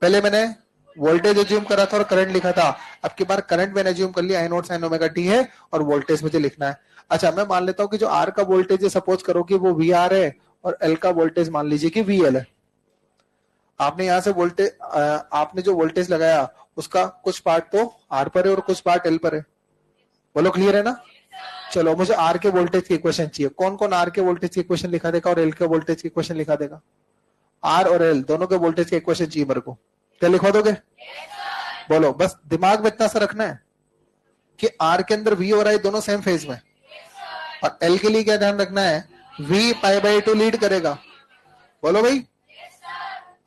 पहले मैंने वोल्टेज एज्यूम करा था और करंट लिखा था, अब की बार करंट मैंने एज्यूम कर लिया, आई नॉट साइन ओमेगा टी है और वोल्टेज मुझे लिखना है। अच्छा मैं मान लेता हूं कि जो आर का वोल्टेज है, सपोज करो कि वो वी आर है और एल का वोल्टेज मान लीजिए कि वी एल है। आपने यहां से वोल्टेज, आपने जो वोल्टेज लगाया उसका कुछ पार्ट तो आर पर है और कुछ पार्ट एल पर है। बोलो क्लियर है ना? चलो मुझे आर के वोल्टेज की इक्वेशन चाहिए। कौन कौन आर के वोल्टेज की इक्वेशन लिखा देगा और एल के वोल्टेज की इक्वेशन लिखा देगा? आर और एल दोनों के वोल्टेज की इक्वेशन चाहिए मेरे को। क्या लिखवा दोगे? बोलो, बस दिमाग में इतना सा रखना है कि आर के अंदर वी और आई दोनों सेम फेज में, और एल के लिए क्या ध्यान रखना है, V pi by two lead करेगा। बोलो भाई,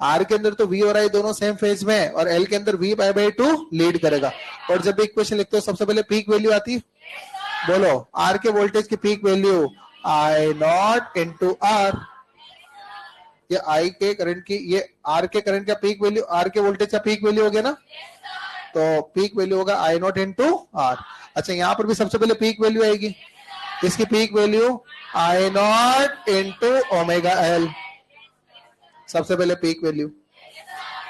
आर के अंदर तो वी और आई दोनों सेम फेज में और एल के अंदर V pi by two lead करेगा। और जब इक्वेशन लिखते हो सबसे पहले पीक वैल्यू आती है। बोलो, आर के वोल्टेज की peak value I not into R, ये आई के करंट की, ये आर के करंट का पीक वैल्यू, आर के वोल्टेज का पीक वैल्यू हो गया ना, तो पीक वैल्यू होगा आई नॉट इंटू आर। अच्छा यहाँ पर भी सबसे पहले पीक वैल्यू आएगी, इसकी peak value I not into omega L, सबसे पहले पीक वैल्यू,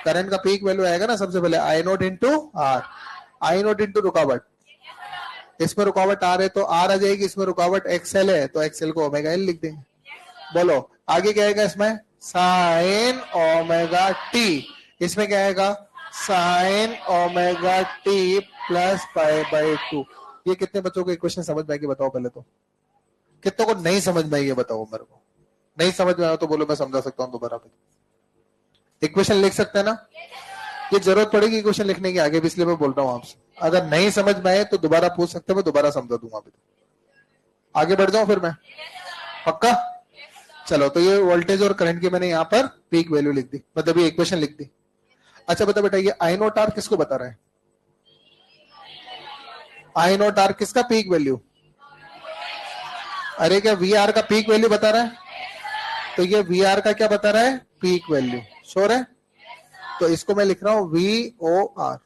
करंट का पीक वैल्यू आएगा ना सबसे पहले I not into R. I not into रुकावट, इसमें रुकावट आर है तो आर आ जाएगी, इसमें रुकावट एक्सएल है तो एक्सएल को ओमेगा एल लिख देंगे। बोलो आगे क्या आएगा इसमें, साइन ओमेगा टी, इसमें क्या आएगा, sign omega t plus pi by to. ये कितने बच्चों को इक्वेशन समझ में आएगी बताओ पहले तो, कितनों को नहीं समझ में आई ये बताओ मेरे को। नहीं समझ में आया तो बोलो मैं समझा सकता हूँ दोबारा पे। इक्वेशन लिख सकते हैं ना? ये जरूरत पड़ेगी इक्वेशन लिखने की आगे भी, इसलिए मैं बोल रहा हूँ आपसे, अगर नहीं समझ में आए तो दोबारा पूछ सकते हैं, मैं दोबारा समझा दूंगा। अभी आगे बढ़ जाऊं फिर मैं, पक्का? चलो तो ये वोल्टेज और करंट की मैंने यहाँ पर पीक वैल्यू लिख दी, मतलब ये इक्वेशन लिख दी। अच्छा बता बेटा, ये आई नोट आर किसको बता रहा है? आई नोट आर किसका पीक वैल्यू? अरे क्या वी आर का पीक वैल्यू बता रहा है? तो ये वी आर का क्या बता रहा है, पीक वैल्यू। श्योर है? तो इसको मैं लिख रहा हूं वी ओ आर,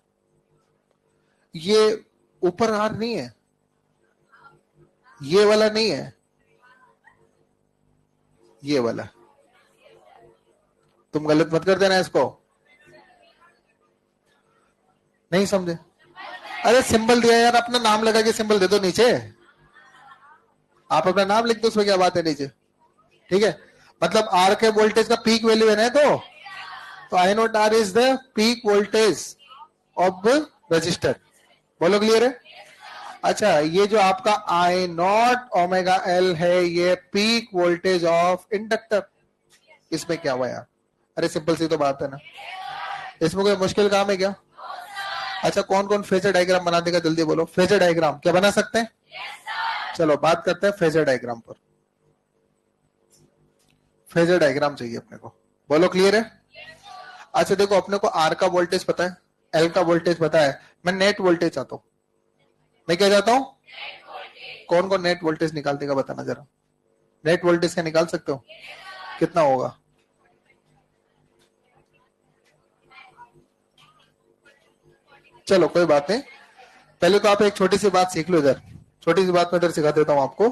ये ऊपर आर नहीं है, ये वाला नहीं है, ये वाला। तुम गलत मत कर देना इसको, नहीं समझे? अरे सिंबल दिया यार, अपना नाम लगा के सिंबल दे दो नीचे, आप अपना नाम लिख दो, उसमें क्या बात है नीचे, ठीक है? मतलब आर के वोल्टेज का पीक वैल्यू है ना, तो I naught R is the peak voltage of resistor. बोलो क्लियर है? अच्छा ये जो आपका आई नॉट ओमेगा एल है, ये पीक वोल्टेज ऑफ इंडक्टर। इसमें क्या हुआ यार? अरे सिंपल सी तो बात है ना, इसमें कोई मुश्किल काम है क्या? अच्छा कौन कौन फेजर डायग्राम बना देगा, जल्दी बोलो। फेजर डायग्राम क्या बना सकते हैं? चलो बात करते हैं फेजर डायग्राम पर। फेजर डायग्राम चाहिए अपने को, बोलो क्लियर है? अच्छा देखो, अपने को आर का वोल्टेज पता है, एल का वोल्टेज पता है, मैं नेट वोल्टेज चाहता हूं। मैं क्या चाहता हूं? कौन कौन नेट वोल्टेज निकाल देगा बताना जरा। नेट वोल्टेज क्या निकाल सकते हो? कितना होगा? चलो कोई बात नहीं, पहले तो आप एक छोटी सी बात सीख लो इधर, छोटी सी बात मैं इधर सिखा देता हूं आपको,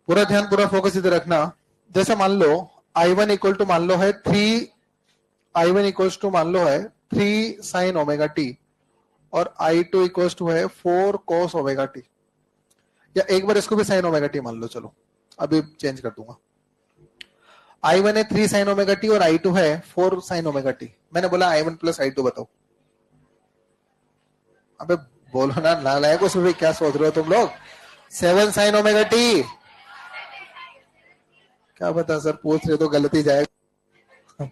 पूरा ध्यान पूरा फोकस इधर रखना। जैसे मान लो I1 इक्वल टू मान लो है 3, I1 इक्वल टू मान लो है 3 साइन ओमेगा टी और I2 इक्वल टू है 4 कोस ओमेगा टी, या एक बार इसको भी साइन ओमेगा टी मान लो, चलो अभी चेंज कर दूंगा। I1 है 3 साइन ओमेगा टी और I2 है 4 साइन ओमेगा टी। मैंने बोला I1 प्लस I2 बताओ। अबे बोलो ना नालायक, उसमें क्या सोच रहे हो तुम लोग? 7 साइन ओमेगा टी, क्या पता सर पूछ रहे तो गलती जाएगा।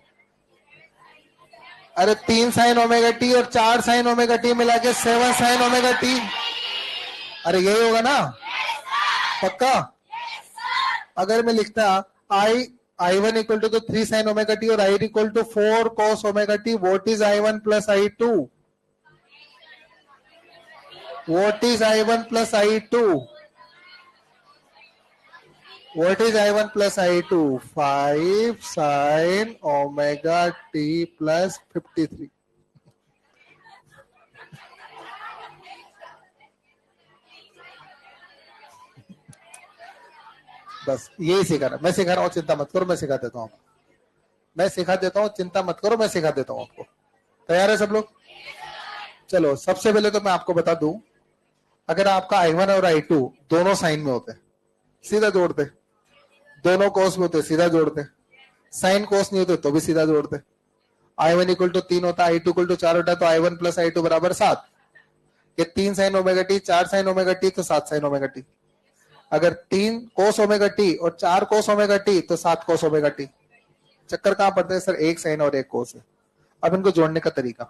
अरे 3 साइन ओमेगा टी और 4 साइन ओमेगा टी मिला के 7 साइन ओमेगा टी, अरे यही होगा ना पक्का? अगर मैं लिखता I1 equal to 3 sine omega t और I equal to 4 cos omega t, what is I1 plus I2? What is I1 plus I2? What is I1 plus I2? 5 sin omega t plus 53. बस यही सिखा रहा, मैं सिखा रहा हूँ, चिंता मत करो, मैं सिखा देता हूँ, मैं सिखा देता हूँ, चिंता मत करो, मैं सिखा देता हूँ आपको। तैयार है सब लोग? चलो सबसे पहले तो मैं आपको बता दूं, अगर आपका I1 और I2 दोनों साइन में होते सीधा जोड़ते, दोनों कोस में होते सीधा जोड़ते, साइन कोस नहीं होते तो भी सीधा जोड़ते। I1 इक्वल टू 3 होता है, I2 इक्वल टू 4 होता है, तो I1 प्लस I2 बराबर 7। ये 3 sine omega T, 4 sign omega T, तो 7 साइन ओमेगा टी। अगर 3 कोस ओमेगा टी और 4 कोस ओमेगा टी तो 7 कोस ओमेगा टी। चक्कर कहां पड़ता है सर? एक साइन और एक कोस है। अब इनको जोड़ने का तरीका,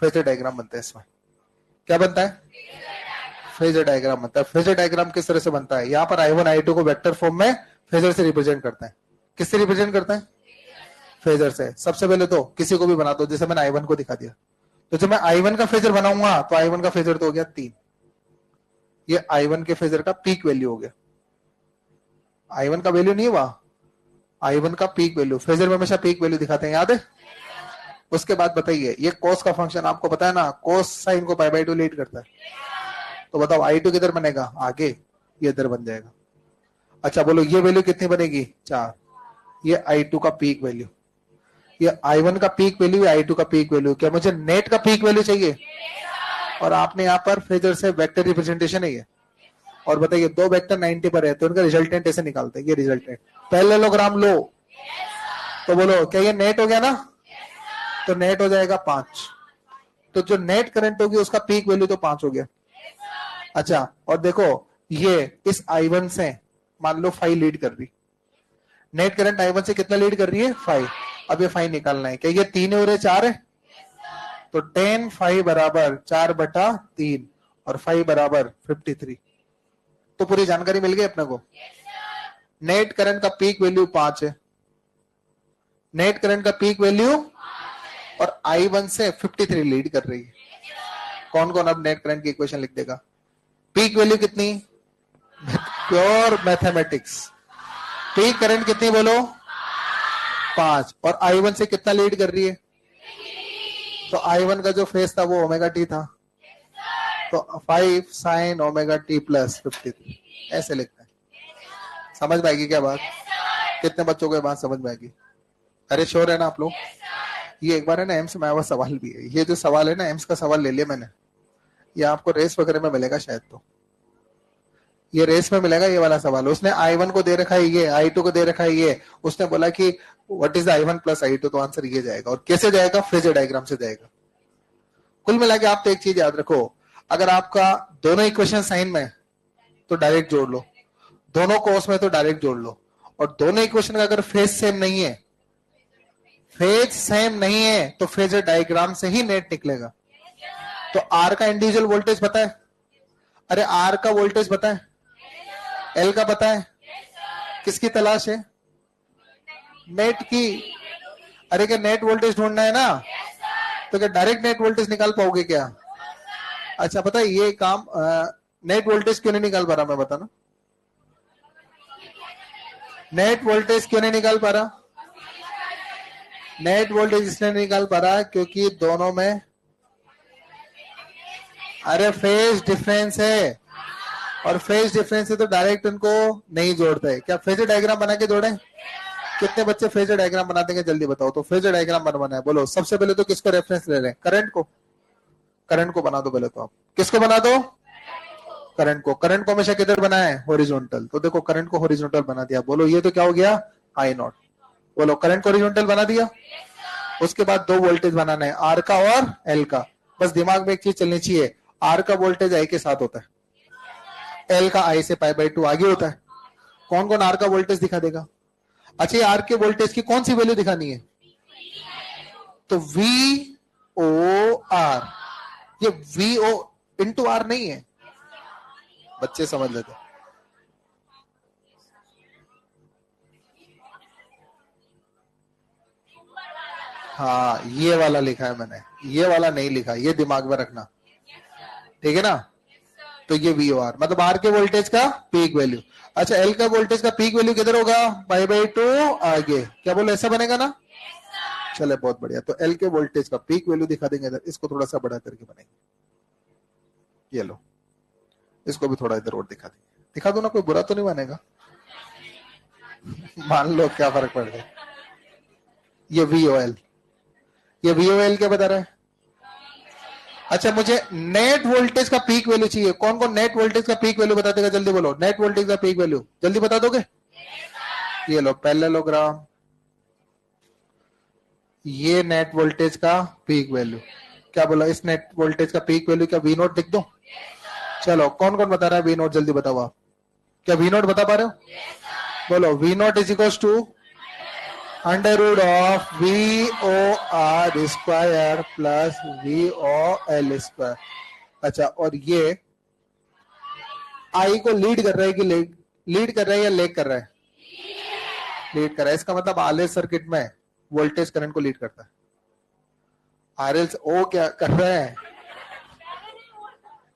फेजर डायग्राम बनता है। इसमें क्या बनता है? फेजर डायग्राम बनता है। फेजर डायग्राम किस तरह से बनता है? यहाँ पर I1 I2 को वेक्टर फॉर्म में फेजर से रिप्रेजेंट करता है। किससे रिप्रेजेंट करता है? फेजर से। सबसे पहले तो किसी को भी बना दो, जैसे मैंने I1 को दिखा दिया, तो जब मैं I1 का फेजर बनाऊंगा तो I1 का फेजर तो हो गया 3, ये I1 के फेजर का पीक वैल्यू हो गया। I1 का वैल्यू नहीं हुआ, I1 का पीक वैल्यू। फेजर में हमेशा पीक वैल्यू दिखाते हैं, याद है? उसके बाद बताइए, ये कोस का फंक्शन आपको पता है ना, कोस साइन को पाई बाई 2 लीड करता है। तो बताओ I2 किधर बनेगा? आगे, ये इधर बन जाएगा। अच्छा बोलो, ये वैल्यू कितनी बनेगी? 4। ये I2 का पीक वैल्यू, ये I1 का पीक वैल्यू, I2 का पीक वैल्यू। क्या मुझे नेट का पीक वैल्यू चाहिए? और आपने यहाँ पर फेजर से वेक्टर रिप्रेजेंटेशन है ये। और बताइए, दो वेक्टर 90 पर है तो उनका रिजल्टेंट ऐसे निकालते हैं, ये रिजल्टेंट पैरेललोग्राम लो। तो बोलो, क्या ये नेट हो गया ना? तो नेट हो जाएगा 5। तो जो नेट करंट होगी उसका पीक वैल्यू तो 5 हो गया। अच्छा, और देखो, ये इस I1 से मान लो 5 लीड कर रही, नेट करंट I1 से कितना लीड कर रही है? 5। अब ये 5 निकालना है। क्या ये 3 है और ये 4 है? तो 10 5 बराबर 4/3 और 5 बराबर 53। तो पूरी जानकारी मिल गई अपने को। नेट करंट का पीक वैल्यू 5 है, नेट करंट का पीक वैल्यू, और I1 से 53 लीड कर रही है। कौन कौन अब नेट करंट की इक्वेशन लिख देगा? पीक वैल्यू कितनी? Pure mathematics. पीक करंट कितनी बोलो? 5। और I1 से कितना लीड कर रही है? तो I1 का जो फेस था वो ओमेगा टी था, तो 5 साइन ओमेगा टी प्लस 53 ऐसे लिखते हैं। समझ में आएगी क्या बात? कितने बच्चों को ये बात समझ में आएगी? अरे श्योर है ना आप लोग? ये एक बार है ना एम्स में आया सवाल भी है। ये जो सवाल है ना, एम्स का सवाल ले लिया मैंने, ये आपको रेस वगैरह में मिलेगा शायद, तो ये रेस में मिलेगा ये वाला सवाल। उसने I1 को दे रखा है ये, I2 को दे रखा है ये, उसने बोला कि what is I1 plus I2, तो आंसर ये जाएगा। और कैसे जाएगा? फेजर डायग्राम से जाएगा। कुल मिला के आप तो एक चीज याद रखो, अगर आपका दोनों इक्वेशन साइन में तो डायरेक्ट जोड़ लो, दोनों कोस में तो डायरेक्ट जोड़ लो, और दोनों इक्वेशन का अगर फेज सेम नहीं है, फेज सेम नहीं है, तो फेजर डायग्राम से ही नेट निकलेगा। तो आर का इंडिविजुअल वोल्टेज पता है? अरे आर का वोल्टेज पता है? एल का पता है? किसकी तलाश है? नेट की। अरे क्या नेट वोल्टेज ढूंढना है ना? तो क्या डायरेक्ट नेट वोल्टेज निकाल पाओगे क्या? अच्छा पता है ये काम नेट वोल्टेज क्यों नहीं निकाल पा रहा मैं बताना? नेट वोल्टेज क्यों नहीं निकाल पा रहा? नेट वोल्टेज इसलिए नहीं निकाल पा रहा क्योंकि दोनों में अरे फेज डिफरेंस है, और फेज डिफरेंस है तो डायरेक्ट उनको नहीं जोड़ते। क्या फेजर डायग्राम बना के जोड़े? कितने बच्चे फेजर डायग्राम बना देंगे जल्दी बताओ? तो फेजर डायग्राम बनवाना है, बोलो सबसे पहले तो किसको रेफरेंस ले रहे हैं? करंट को। करंट को बना दो पहले तो। आप किसको बना दो? करंट को। करंट को हमेशा किधर बनाया है? हॉरिजॉन्टल। तो देखो करंट को हॉरिजॉन्टल बना दिया, बोलो ये तो क्या हो गया? I0। बोलो करंट को हॉरिजॉन्टल बना दिया। उसके बाद दो वोल्टेज बनाना है, आर का और एल का। बस दिमाग में एक चीज चलनी चाहिए, आर का वोल्टेज आई के साथ होता है, एल का आई से पाई बाई 2 आगे होता है। कौन कौन आर का वोल्टेज दिखा देगा? अच्छा, आर के वोल्टेज की कौन सी वैल्यू दिखानी है? तो वी ओ आर, ये वी ओ इंटू आर नहीं है, बच्चे समझ लेते। हाँ ये वाला लिखा है मैंने, ये वाला नहीं लिखा, ये दिमाग में रखना, ठीक है ना? तो ये वी ओ आर मतलब आर के वोल्टेज का पीक वैल्यू। अच्छा एल का वोल्टेज का पीक वैल्यू किधर होगा? पाई बाई 2 आगे। क्या बोलो ऐसा बनेगा ना? चले बहुत बढ़िया। तो एल के वोल्टेज का पीक वैल्यू दिखा देंगे इधर, इसको थोड़ा सा बड़ा करके बनेंगे। ये लो, इसको भी थोड़ा इधर और दिखा देंगे। दिखा दो ना, कोई बुरा तो नहीं मानेगा। मान लो क्या फर्क पड़ गया। ये वी ओ एल, ये VOL क्या बता रहा है? अच्छा, मुझे नेट वोल्टेज का पीक वैल्यू चाहिए। कौन कौन नेट वोल्टेज का पीक वैल्यू बता देगा? जल्दी बोलो, नेट वोल्टेज का पीक वैल्यू जल्दी बता दोगे? ये लो पैरेललोग्राम, ये नेट वोल्टेज का पीक वैल्यू। क्या बोला? इस नेट वोल्टेज का पीक वैल्यू क्या V0 लिख दो? चलो, कौन कौन बता रहा है V0? जल्दी बताओ आप। क्या V0 बता पा रहे हो? बोलो, V0 is equal to under root of VOR square plus VOL square. अच्छा, और ये आई को लीड कर रहा है कि लीड कर रहा है या लेग कर रहा है? लीड कर रहा है। इसका मतलब RL सर्किट में वोल्टेज करंट को लीड करता है। RL ओ क्या कर रहा है?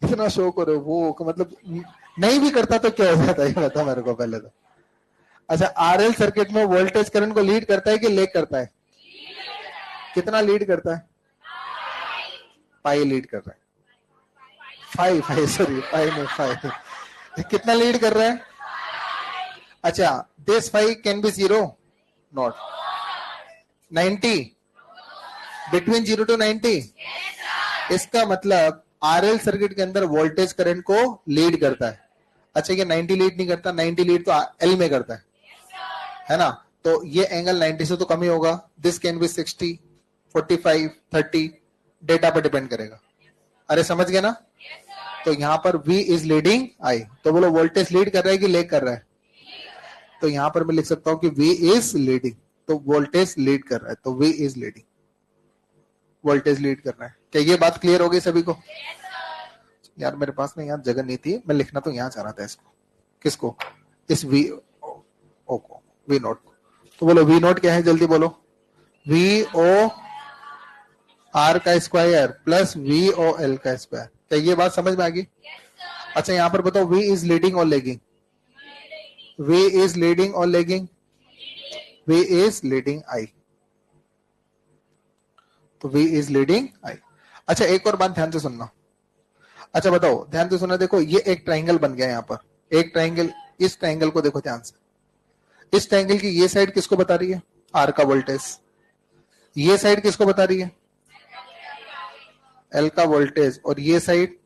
इतना शो करो वो मतलब नहीं भी करता तो क्या हो जाता है, ये बता मेरे को पहले तो। अच्छा, RL सर्किट में वोल्टेज करंट को लीड करता है कि लेग करता है? कितना लीड करता है? पाई लीड कर रहा है। फाइव सॉरी, पाई नहीं, 5 कितना लीड कर रहा है? अच्छा, this 5 can be 0 not 90 between 0 to 90। इसका मतलब RL सर्किट के अंदर वोल्टेज करंट को लीड करता है। अच्छा, ये 90 लीड नहीं करता, 90 लीड तो L में करता है ना? तो ये एंगल 90 से तो कम ही होगा। दिस कैन बी 60, 45, 30, डेटा पर डिपेंड करेगा। अरे समझ गए ना? तो यहां पर V इज लीडिंग I। तो बोलो, वोल्टेज लीड कर रहा है कि लेग कर रहा है? तो यहां पर मैं लिख सकता हूं कि V इज लीडिंग, तो वोल्टेज लीड कर रहा है, तो V is leading, voltage lead कर रहा है। क्या ये बात क्लियर हो गई सभी को? यार मेरे पास ना यहाँ जगह नहीं थी, मैं लिखना तो यहाँ चाह रहा था इसको। किसको? इस V O को, V0। तो बोलो V0 क्या है? जल्दी बोलो। VO R का स्क्वायर प्लस VOL का स्क्वायर। क्या ये बात समझ में आ गई? अच्छा, यहां पर बताओ, V इज लीडिंग और लेगिंग? V इज लीडिंग और lagging? V is leading I। तो V इज लीडिंग I। अच्छा, एक और बात ध्यान से सुनना। अच्छा बताओ, ध्यान से सुनना। देखो, ये एक ट्राइंगल बन गया यहाँ पर। एक ट्राइंगल, इस ट्राइंगल को देखो ध्यान से। इस ट्राइंगल की ये साइड किसको बता रही है? R का वोल्टेज। ये साइड किसको बता रही है? L का वोल्टेज। और ये साइड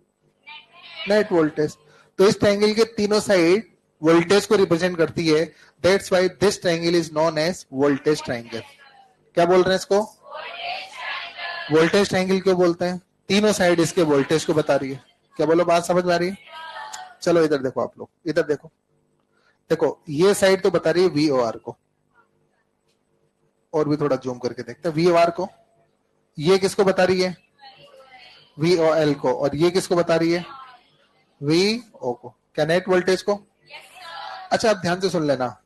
नेट वोल्टेज। तो इस ट्राइंगल के तीनों साइड वोल्टेज को रिप्रेजेंट करती है। That's why this triangle is known as voltage triangle. क्या बोल रहे हैं इसको? वोल्टेज ट्राइंगल क्यों बोलते हैं? तीनों साइड इसके वोल्टेज को बता रही है। क्या बोलो, बात समझ में आ रही है? चलो इधर देखो, आप लोग इधर देखो। देखो, ये साइड तो बता रही है VOR को, और भी थोड़ा जूम करके देखते हैं। VOR को। ये किसको बता रही है? VOL को। और ये किसको बता रही है? VO को। क्या नेट वोल्टेज को? अच्छा, आप ध्यान से सुन लेना,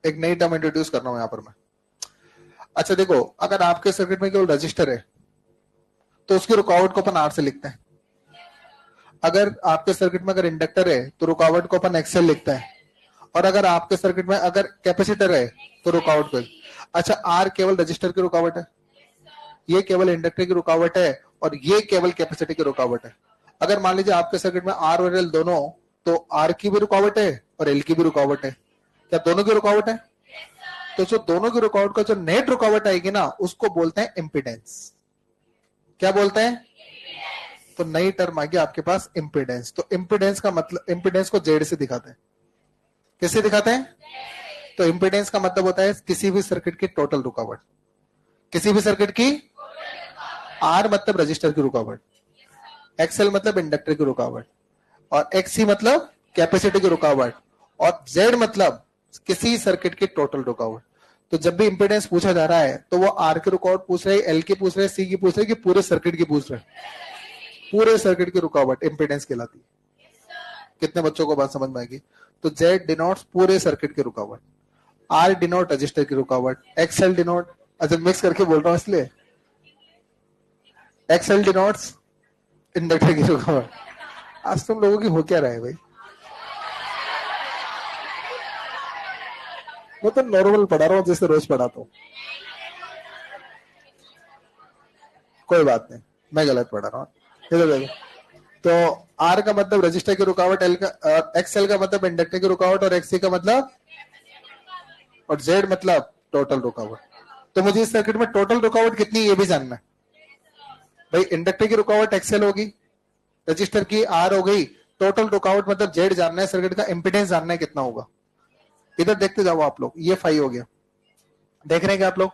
एक नई टर्म इंट्रोड्यूस कर रहा हूं यहां पर मैं। अच्छा देखो, अगर आपके सर्किट में केवल रजिस्टर है तो उसकी रुकावट को अपन R से लिखते हैं। अगर आपके सर्किट में अगर इंडक्टर है तो रुकावट को अपन XL लिखते हैं। और अगर आपके सर्किट में अगर कैपेसिटर है तो रुकावट को। अच्छा, R केवल रजिस्टर की रुकावट है, ये केवल इंडक्टर की रुकावट है, और ये केवल कैपेसिटर की रुकावट है। अगर मान लीजिए आपके सर्किट में R और L दोनों, तो R की भी रुकावट है और L की भी रुकावट है। क्या दोनों की रुकावट है? तो जो दोनों की रुकावट का जो नेट रुकावट आएगी ना, उसको बोलते हैं इम्पीडेंस। क्या बोलते हैं? तो नई टर्म आ गई आपके पास, इम्पीडेंस। तो इम्पीडेंस का मतलब, इम्पीडेंस को जेड से दिखाते हैं। किससे दिखाते हैं? तो इम्पीडेंस का मतलब होता है किसी भी सर्किट की टोटल रुकावट। किसी भी सर्किट की। आर मतलब रजिस्टर की रुकावट, एक्सएल मतलब इंडक्टर की रुकावट, और एक्ससी मतलब कैपेसिटर की रुकावट, और जेड मतलब किसी सर्किट की टोटल रुकावट। तो जब भी इंपेडेंस पूछा जा रहा है तो वो आर की रुकावट पूछ रहे, एल की पूछ रहे, सी की पूछ रहे, कि पूरे सर्किट की पूछ रहे। पूरे सर्किट की रुकावट इंपेडेंस कहलाती है। कितने बच्चों को बात समझ में आएगी? तो जेड डिनोट्स पूरे सर्किट की रुकावट, आर डिनोट रजिस्टर की रुकावट, एक्सएल डिनोट, अच्छा मिक्स करके बोल रहा हूं इसलिए, एक्सएल डिनोट्स इंडक्टर की रुकावट। आज तुम लोगों की हो क्या रहा है भाई? मैं तो नॉर्मल पढ़ा रहा हूँ जैसे रोज पढ़ाता हूँ। कोई बात नहीं, मैं गलत पढ़ा रहा हूँ। इधर देखो, तो आर का मतलब रजिस्टर की रुकावट, एल का एक्सएल का मतलब इंडक्टर की रुकावट, और एक्ससी का मतलब, और जेड मतलब टोटल रुकावट। तो मुझे इस सर्किट में टोटल रुकावट कितनी है ये भी जानना है। भाई इंडक्टर की रुकावट एक्सएल होगी, रजिस्टर की आर हो गई, टोटल रुकावट मतलब जेड जानना है, सर्किट का इंपीडेंस जानना है कितना होगा। इधर देखते जाओ आप लोग, ये 5 हो गया, देख रहे हैं क्या आप लोग?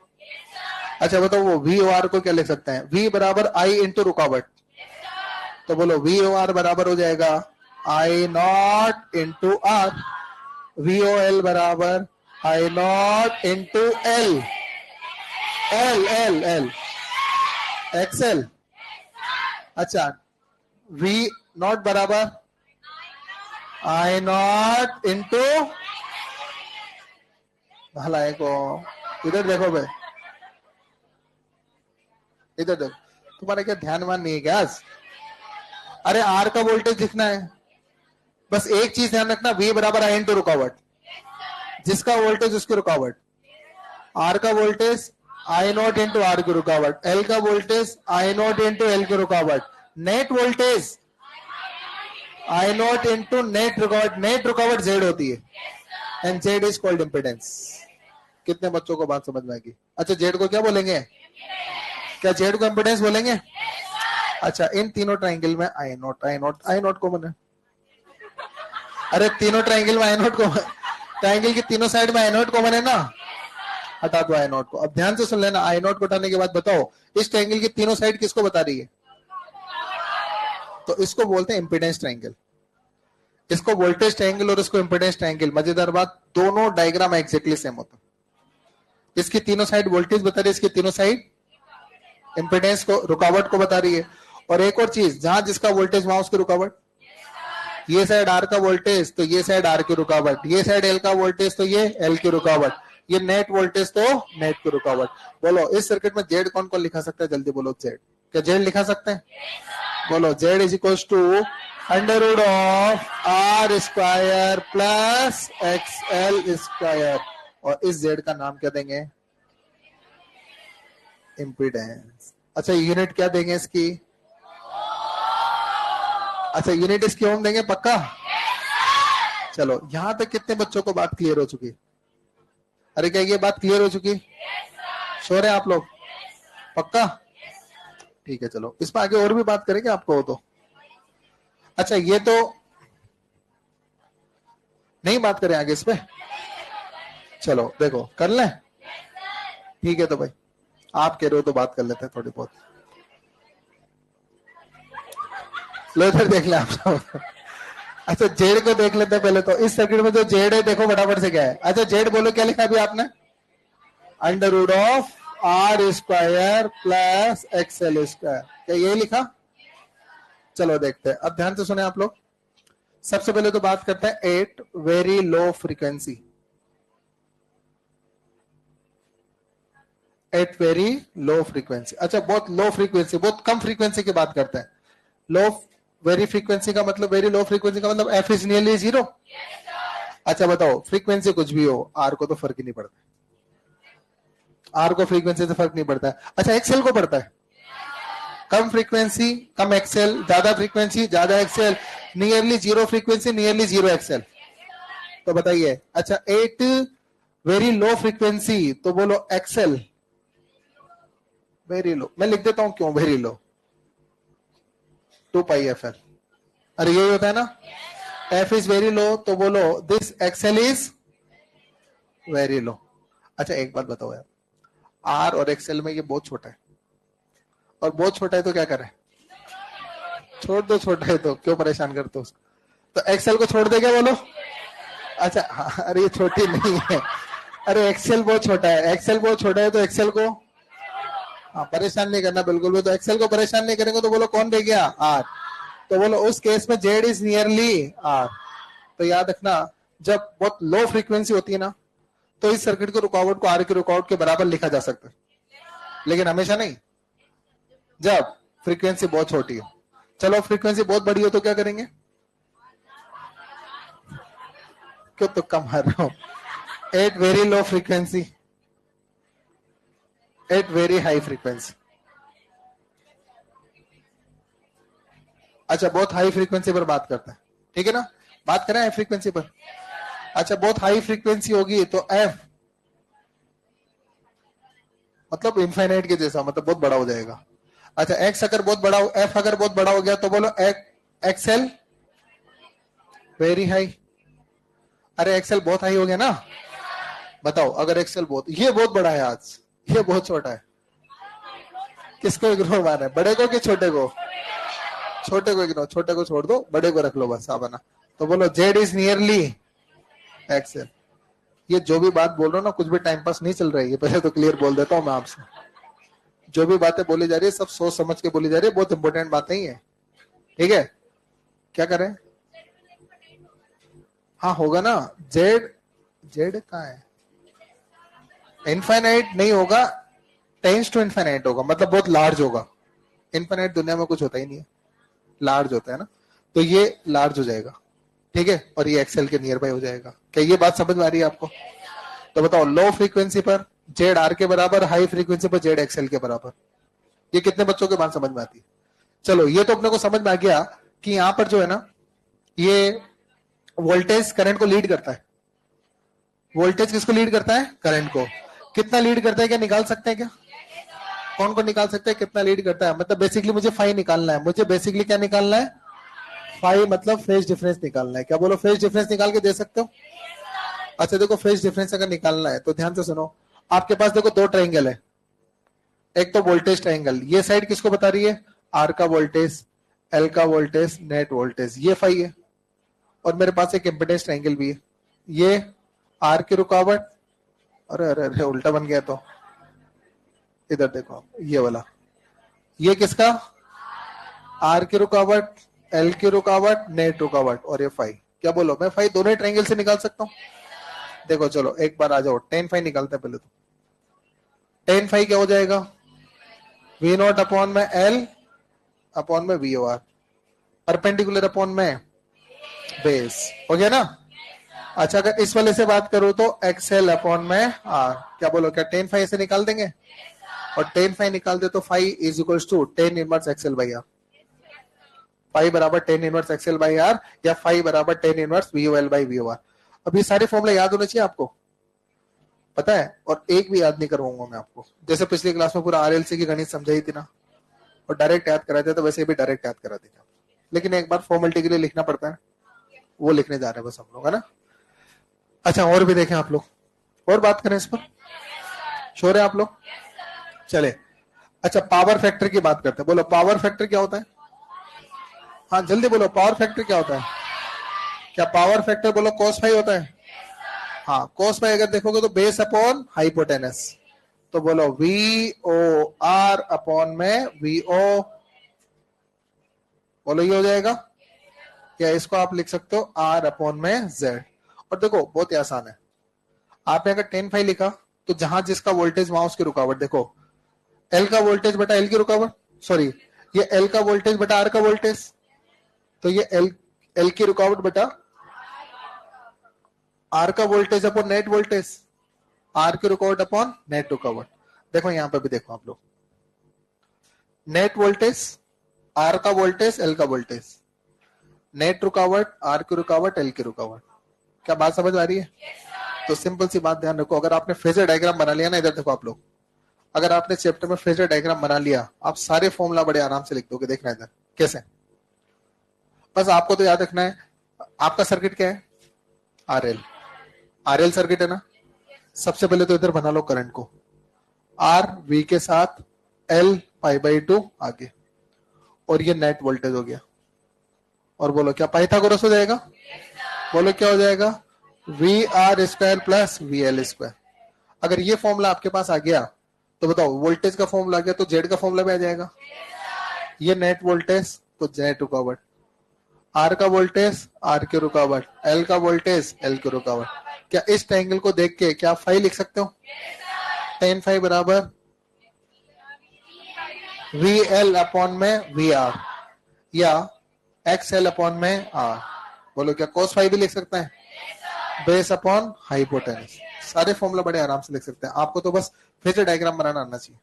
अच्छा बताओ वो वी ओ आर को क्या लिख सकते हैं? वी बराबर आई इंटू रुकावट, तो बोलो वी ओ आर बराबर हो जाएगा I not into R, V O L बराबर I not into L, L L L XL. अच्छा वी नॉट बराबर आई नॉट इंटू भलाई को, इधर देखो भाई, इधर देखो, तुम्हारा क्या ध्यान मान नहीं है क्या आज? अरे आर का वोल्टेज दिखना है, बस एक चीज ध्यान रखना, वी बराबर आई इंटू रुकावट, जिसका वोल्टेज उसकी रुकावट, आर का voltage I not into R की रुकावट, एल का voltage I not into L की रुकावट, net voltage I not into net रुकावट, नेट रुकावट जेड होती है, and Z is called impedance. कितने बच्चों को बात समझ में आएगी? अच्छा जेड को क्या बोलेंगे? क्या जेड को इम्पिडेंस बोलेंगे? अच्छा इन तीनों ट्राइंगल में I naught I naught I naught common है। अरे तीनों ट्राइंगल में आई नॉट कॉमन, ट्राइंगल की तीनों साइड में आई नॉट कॉमन है ना, हटा दो आई नॉट को। अब ध्यान से सुन लेना, आई नॉट को हटाने के बाद बताओ इस ट्राइंगल की तीनों साइड किसको बता रही है? तो इसको बोलते हैं इम्पिडेंस ट्राइंगल, इसको वोल्टेज ट्राइंगल और इसको इम्पिडेंस ट्राइंगल। मजेदार बात, दोनों डायग्राम एक्जेक्टली सेम होता, इसकी तीनों साइड वोल्टेज बता रही है, इसकी तीनों साइड इम्पिडेंस को, रुकावट को बता रही है। और एक और चीज, जहां जिसका वोल्टेज वहां उसकी रुकावट, ये साइड आर का वोल्टेज तो ये साइड आर की रुकावट, ये साइड एल का वोल्टेज तो ये एल की रुकावट, ये नेट वोल्टेज तो नेट की रुकावट। बोलो इस सर्किट में जेड कौन कौन लिखा सकता है? जल्दी बोलो जेड, क्या जेड लिखा सकते हैं? बोलो Z is equal to under root of R square plus X L square, और इस जेड का नाम क्या देंगे? इम्पीडेंस। अच्छा यूनिट क्या देंगे इसकी? अच्छा यूनिट इसकी ओम देंगे पक्का? चलो यहां तक कितने बच्चों को बात क्लियर हो चुकी? अरे क्या ये बात क्लियर हो चुकी? श्योर है आप लोग? पक्का? ठीक है चलो, इस पर आगे और भी बात करेंगे आपको हो तो। अच्छा ये तो नहीं बात करें आगे इस पे? चलो देखो कर लें, ठीक है तो भाई आप कह रहे हो तो बात कर लेते हैं थोड़ी बहुत। लो इधर देख ले आप सब। अच्छा जेड को देख लेते हैं पहले तो, इस सर्किट में जो जेड है देखो फटाफट से क्या है। अच्छा जेड बोलो क्या लिखा अभी आपने? Under root of R square plus X L square, क्या ये लिखा? चलो देखते हैं, अब ध्यान से सुने आप लोग। सबसे पहले तो बात करते हैं at very low frequency, at very low frequency. अच्छा बहुत लो फ्रीक्वेंसी, बहुत कम फ्रीक्वेंसी की बात करते हैं। लो वेरी फ्रीक्वेंसी का मतलब, वेरी लो फ्रीक्वेंसी का मतलब एफ इज नियरली जीरो। अच्छा बताओ फ्रीक्वेंसी कुछ भी हो, आर को तो फर्क ही नहीं पड़ता, आर को फ्रीक्वेंसी से फर्क नहीं पड़ता है। अच्छा एक्सेल को पड़ता है, कम फ्रीक्वेंसी कम एक्सेल, ज्यादा फ्रीक्वेंसी ज्यादा X L, nearly zero frequency nearly zero X L. तो बताइए अच्छा एट वेरी लो फ्रीक्वेंसी, तो बोलो एक्सेल वेरी लो, मैं लिख देता हूं क्यों very low, 2 pi f L. अरे यही होता है ना, एफ इज वेरी लो तो बोलो this X L is very low. अच्छा एक बात बताओ यार, आर और एक्सेल में ये बहुत छोटा है, और बहुत छोटा है तो क्या करें? छोड़ दो, छोटा है तो क्यों परेशान करते हो उसको? तो एक्सेल को छोड़ दे क्या बोलो? अच्छा हाँ, अरे ये छोटी नहीं है, अरे एक्सेल बहुत छोटा है, एक्सेल बहुत छोटा है तो एक्सेल को हाँ परेशान नहीं करना बिल्कुल भी। तो एक्सेल को परेशान नहीं करेंगे तो बोलो कौन रह गया? आर। तो बोलो उस केस में जेड इज नियरली आर। तो याद रखना जब बहुत लो फ्रीक्वेंसी होती है ना, तो इस सर्किट की रुकावट को आर की रुकावट के बराबर लिखा जा सकता है, लेकिन हमेशा नहीं, जब फ्रीक्वेंसी बहुत छोटी है। चलो फ्रीक्वेंसी बहुत बड़ी हो तो क्या करेंगे? क्यों तुक्का मार रहे हो? At very low frequency, at very high frequency. अच्छा बहुत हाई फ्रीक्वेंसी पर बात करते हैं, ठीक है ना, बात करें हाई फ्रीक्वेंसी पर। अच्छा बहुत हाई फ्रीक्वेंसी होगी तो एफ मतलब इनफाइनाइट के जैसा, मतलब बहुत बड़ा हो जाएगा। अच्छा एक्स अगर बहुत बड़ा हो, एफ अगर बहुत बड़ा हो गया तो बोलो एक्सएल वेरी हाई। अरे एक्सएल बहुत हाई हो गया ना, बताओ अगर एक्सएल बहुत, ये बहुत बड़ा है आज, ये बहुत छोटा है, किसको इग्नोर मारना है, बड़े को कि छोटे को? छोटे को इग्नोर, छोटे को छोड़ दो, बड़े को रख लो बस। हाँ बना, तो बोलो जेड इज नियरली एक्सएल। ये जो भी बात बोल रहा हूँ ना, कुछ भी टाइम पास नहीं चल रही है, ये पहले तो क्लियर बोल देता हूँ मैं आपसे। जो भी बातें बोली जा रही है सब सोच समझ के बोली जा रही है, बहुत इंपॉर्टेंट बातें ही है, ठीक है? क्या करें? हाँ होगा ना, जेड, जेड कहाँ है? इनफाइनाइट नहीं होगा, टेंस टू इनफाइनाइट होगा, मतलब बहुत लार्ज होगा। इनफाइनाइट दुनिया में कुछ होता ही नहीं है, लार्ज होता है ना, तो ये लार्ज हो जाएगा, ठीक है? और ये एक्सेल के नियर बाय हो जाएगा। क्या ये बात समझ में आ रही है आपको? तो बताओ लो फ्रीक्वेंसी पर जेड आर के बराबर, हाई फ्रीक्वेंसी पर जेड एक्सेल के बराबर। ये कितने बच्चों के बात समझ में आती है? चलो ये तो अपने को समझ में आ गया कि यहां पर जो है ना, ये वोल्टेज करंट को लीड करता है। वोल्टेज किसको लीड करता है? करंट को। कितना लीड करता है क्या निकाल सकते हैं क्या? कौन को निकाल सकते हैं कितना लीड करता है? मतलब बेसिकली मुझे फाई निकालना है, मुझे बेसिकली क्या निकालना है? फाई, मतलब फेज डिफरेंस निकालना है। क्या बोलो, फेज डिफरेंस निकाल के दे सकते हो? अच्छा देखो, फेज डिफरेंस अगर निकालना है तो ध्यान से सुनो, आपके पास देखो दो ट्रायंगल है, एक तो वोल्टेज ट्रायंगल, ये साइड किसको बता रही है? आर का वोल्टेज, एल का वोल्टेज, नेट वोल्टेज, ये फाई है। और मेरे पास एक इम्पिडेंस ट्रायंगल भी है, ये आर की रुकावट, अरे अरे अरे उल्टा बन गया, तो इधर देखो आप, ये वाला, ये किसका? आर की रुकावट, एल की रुकावट, नेट रुकावट, और ये फाई। क्या बोलो, मैं फाई दोनों ट्रायंगल से निकाल सकता हूं? देखो चलो एक बार आ जाओ, टेन फाई निकालते हैं पहले। तो टेन फाई क्या हो जाएगा? वी नॉट अपॉन में एल अपॉन में V O R, perpendicular upon में बेस, हो गया ना? अच्छा अगर इस वाले से बात करूं तो एक्सएल अपॉन में आर। क्या बोलो, क्या टेन फाई से निकाल देंगे? और टेन फाई निकाल दे तो phi is equal to tan inverse XL by R. Phi बराबर tan inverse XL by R, या फाई बराबर tan inverse V O L by V O R. अब ये सारे फॉर्मूला याद होने चाहिए आपको, पता है? और एक भी याद नहीं करवाऊंगा मैं आपको, जैसे पिछली क्लास में पूरा आरएलसी की गणित समझाई थी ना, और डायरेक्ट याद कराते तो वैसे भी डायरेक्ट याद करा देगा, लेकिन एक बार फॉर्मेलिटी के लिए लिखना पड़ता है, वो लिखने जा रहे हैं बस हम लोग, है ना? अच्छा और भी देखें आप लोग, और बात करें इस पर, श्योर है आप लोग? चले, अच्छा पावर फैक्टर की बात करते हैं। बोलो पावर फैक्टर क्या होता है? हाँ जल्दी बोलो, पावर फैक्टर क्या होता है? क्या पावर फैक्टर बोलो कॉस फाई होता है? हाँ कॉस फाई अगर देखोगे तो बेस अपॉन हाइपोटेनस, तो बोलो वी ओ आर अपॉन में वी ओ, बोलो ये हो जाएगा, या इसको आप लिख सकते हो आर अपॉन में जेड। और देखो बहुत ही आसान है, आपने अगर 10 फाई लिखा तो जहां जिसका वोल्टेज वहां उसकी रुकावट, देखो एल का वोल्टेज बटा एल की रुकावट, सॉरी ये एल का वोल्टेज बटा आर का वोल्टेज, तो ये एल की रुकावट बटा आर का voltage upon net voltage, R की रुकावट अपॉन नेट रुकावट। देखो यहां पे भी देखो आप लोग, नेट वोल्टेज आर का वोल्टेज एल का वोल्टेज, नेट रुकावट आर की रुकावट एल की रुकावट। क्या बात समझ आ रही है? तो सिंपल सी बात ध्यान रखो, अगर आपने फेजर डायग्राम बना लिया ना, इधर देखो आप लोग, अगर आपने चैप्टर में फेजर डायग्राम बना लिया, आप सारे फॉर्मूला बड़े आराम से लिख दोगे। देखना इधर कैसे, बस आपको तो याद रखना है, आपका सर्किट क्या है? आरएल, आरएल सर्किट है ना। सबसे पहले तो इधर बना लो करंट को, आर वी के साथ एल पाई बाई 2 आगे, और ये नेट वोल्टेज हो गया। और बोलो क्या पाइथागोरस हो जाएगा? बोलो क्या हो जाएगा? V R square plus V L square. अगर ये फॉर्मूला आपके पास आ गया तो बताओ वोल्टेज का फॉर्मूला आ गया तो जेड का फॉर्मूला भी आ जाएगा। ये नेट वोल्टेज तो जेड रुकावट, आर का वोल्टेज आर की रुकावट, एल का वोल्टेज एल की रुकावट। क्या इस ट्रायंगल को देख के क्या फाई लिख सकते हो? टेन फाई बराबर वी एल अपॉन में वी आर, या एक्स एल अपॉन में आर। बोलो क्या कोस फाई भी लिख सकते हैं? Base upon hypotenuse. सारे फॉर्मूला बड़े आराम से लिख सकते हैं, आपको तो बस फेजर डायग्राम बनाना आना चाहिए।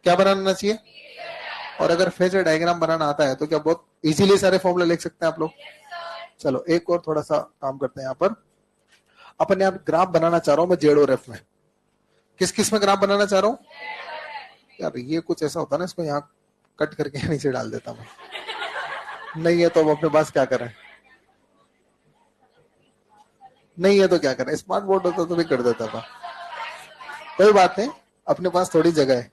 क्या बनाना चाहिए? और अगर फेजर डायग्राम बनाना आता है तो क्या बहुत इजीली सारे फॉर्मूला लिख सकते हैं आप लोग। चलो एक और थोड़ा सा काम करते हैं, यहाँ पर अपन यहाँ ग्राफ बनाना चाह रहा हूं मैं जेड और एफ में। किस किस में ग्राफ बनाना चाह रहा हूं यार? ये कुछ ऐसा होता है ना, इसको यहाँ कट करके नीचे डाल देता मैं, नहीं है तो अब अपने पास क्या करें, नहीं है तो क्या करें, स्मार्ट बोर्ड होता तो भी कर देता था, कोई बात नहीं, अपने पास थोड़ी जगह है।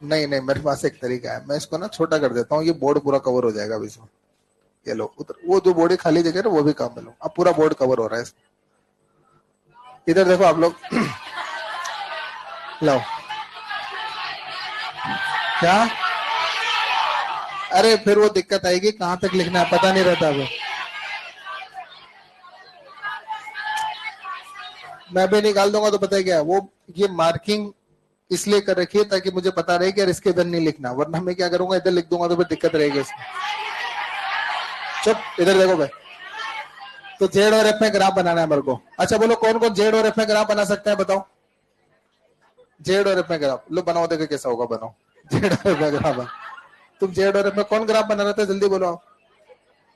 नहीं नहीं, मेरे पास एक तरीका है, मैं इसको ना छोटा कर देता हूँ, ये बोर्ड पूरा कवर हो जाएगा अभी इसमें। ये लो उधर वो जो बोर्ड खाली जगह है ना वो भी काम में लो, अब पूरा बोर्ड कवर हो रहा है इसमें। इधर देखो आप लोग लो क्या, अरे फिर वो दिक्कत आएगी, कहां तक लिखना है पता नहीं रहता अब। मैं भी निकाल दूंगा तो पता है क्या, वो ये मार्किंग इसलिए कर रखी है ताकि मुझे पता रहे कि यार इसके इधर नहीं लिखना, वरना मैं क्या करूंगा इधर लिख दूंगा तो फिर दिक्कत रहेगी इसमें। चुप, इधर देखो भाई, तो जेड और एफ में ग्राफ बनाना है मेरे को। अच्छा बोलो कौन कौन जेड और एफ में ग्राफ बना सकते हैं, बताओ। जेड और एफ में ग्राफ लो बनाओ, देखो कैसा होगा, बनाओ जेड और एफ में ग्राफ। तुम जेड और एफ में कौन ग्राफ बना रहे थे, जल्दी बोलो आप,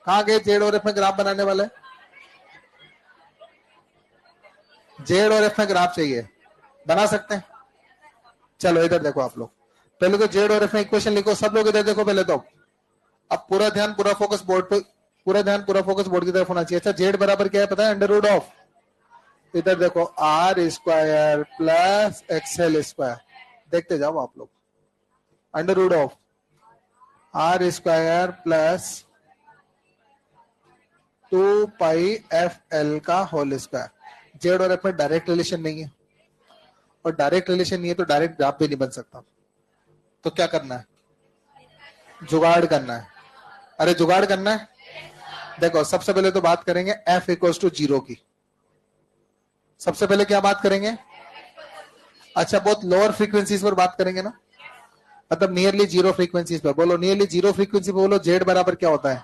कहाँ गए जेड और एफ में ग्राफ बनाने वाले। जेड और एफ में ग्राफ चाहिए, बना सकते हैं। चलो इधर देखो आप लोग, पहले तो जेड और एफ में इक्वेशन लिखो, सब लोग इधर देखो पहले तो। अब पूरा ध्यान पूरा फोकस बोर्ड पे, पूरा ध्यान पूरा फोकस बोर्ड की तरफ होना चाहिए। अच्छा जेड बराबर क्या है पता है, अंडर रूट ऑफ, इधर देखो R square plus X L square, देखते जाओ आप लोग, under root of R square plus 2 pi f L का होल स्क्वायर। जेड और एफ में डायरेक्ट रिलेशन नहीं है, और डायरेक्ट रिलेशन नहीं है तो डायरेक्ट ग्राफ भी नहीं बन सकता, तो क्या करना है, जुगाड़ करना है। अरे जुगाड़ करना है, देखो सबसे पहले तो बात करेंगे एफ इक्वल्स टू 0 की, सबसे पहले क्या बात करेंगे। अच्छा बहुत लोअर फ्रीक्वेंसीज पर बात करेंगे ना, मतलब नियरली 0 फ्रीक्वेंसीज पर, बोलो नियरली 0 फ्रीक्वेंसी पर बोलो जेड बराबर क्या होता है,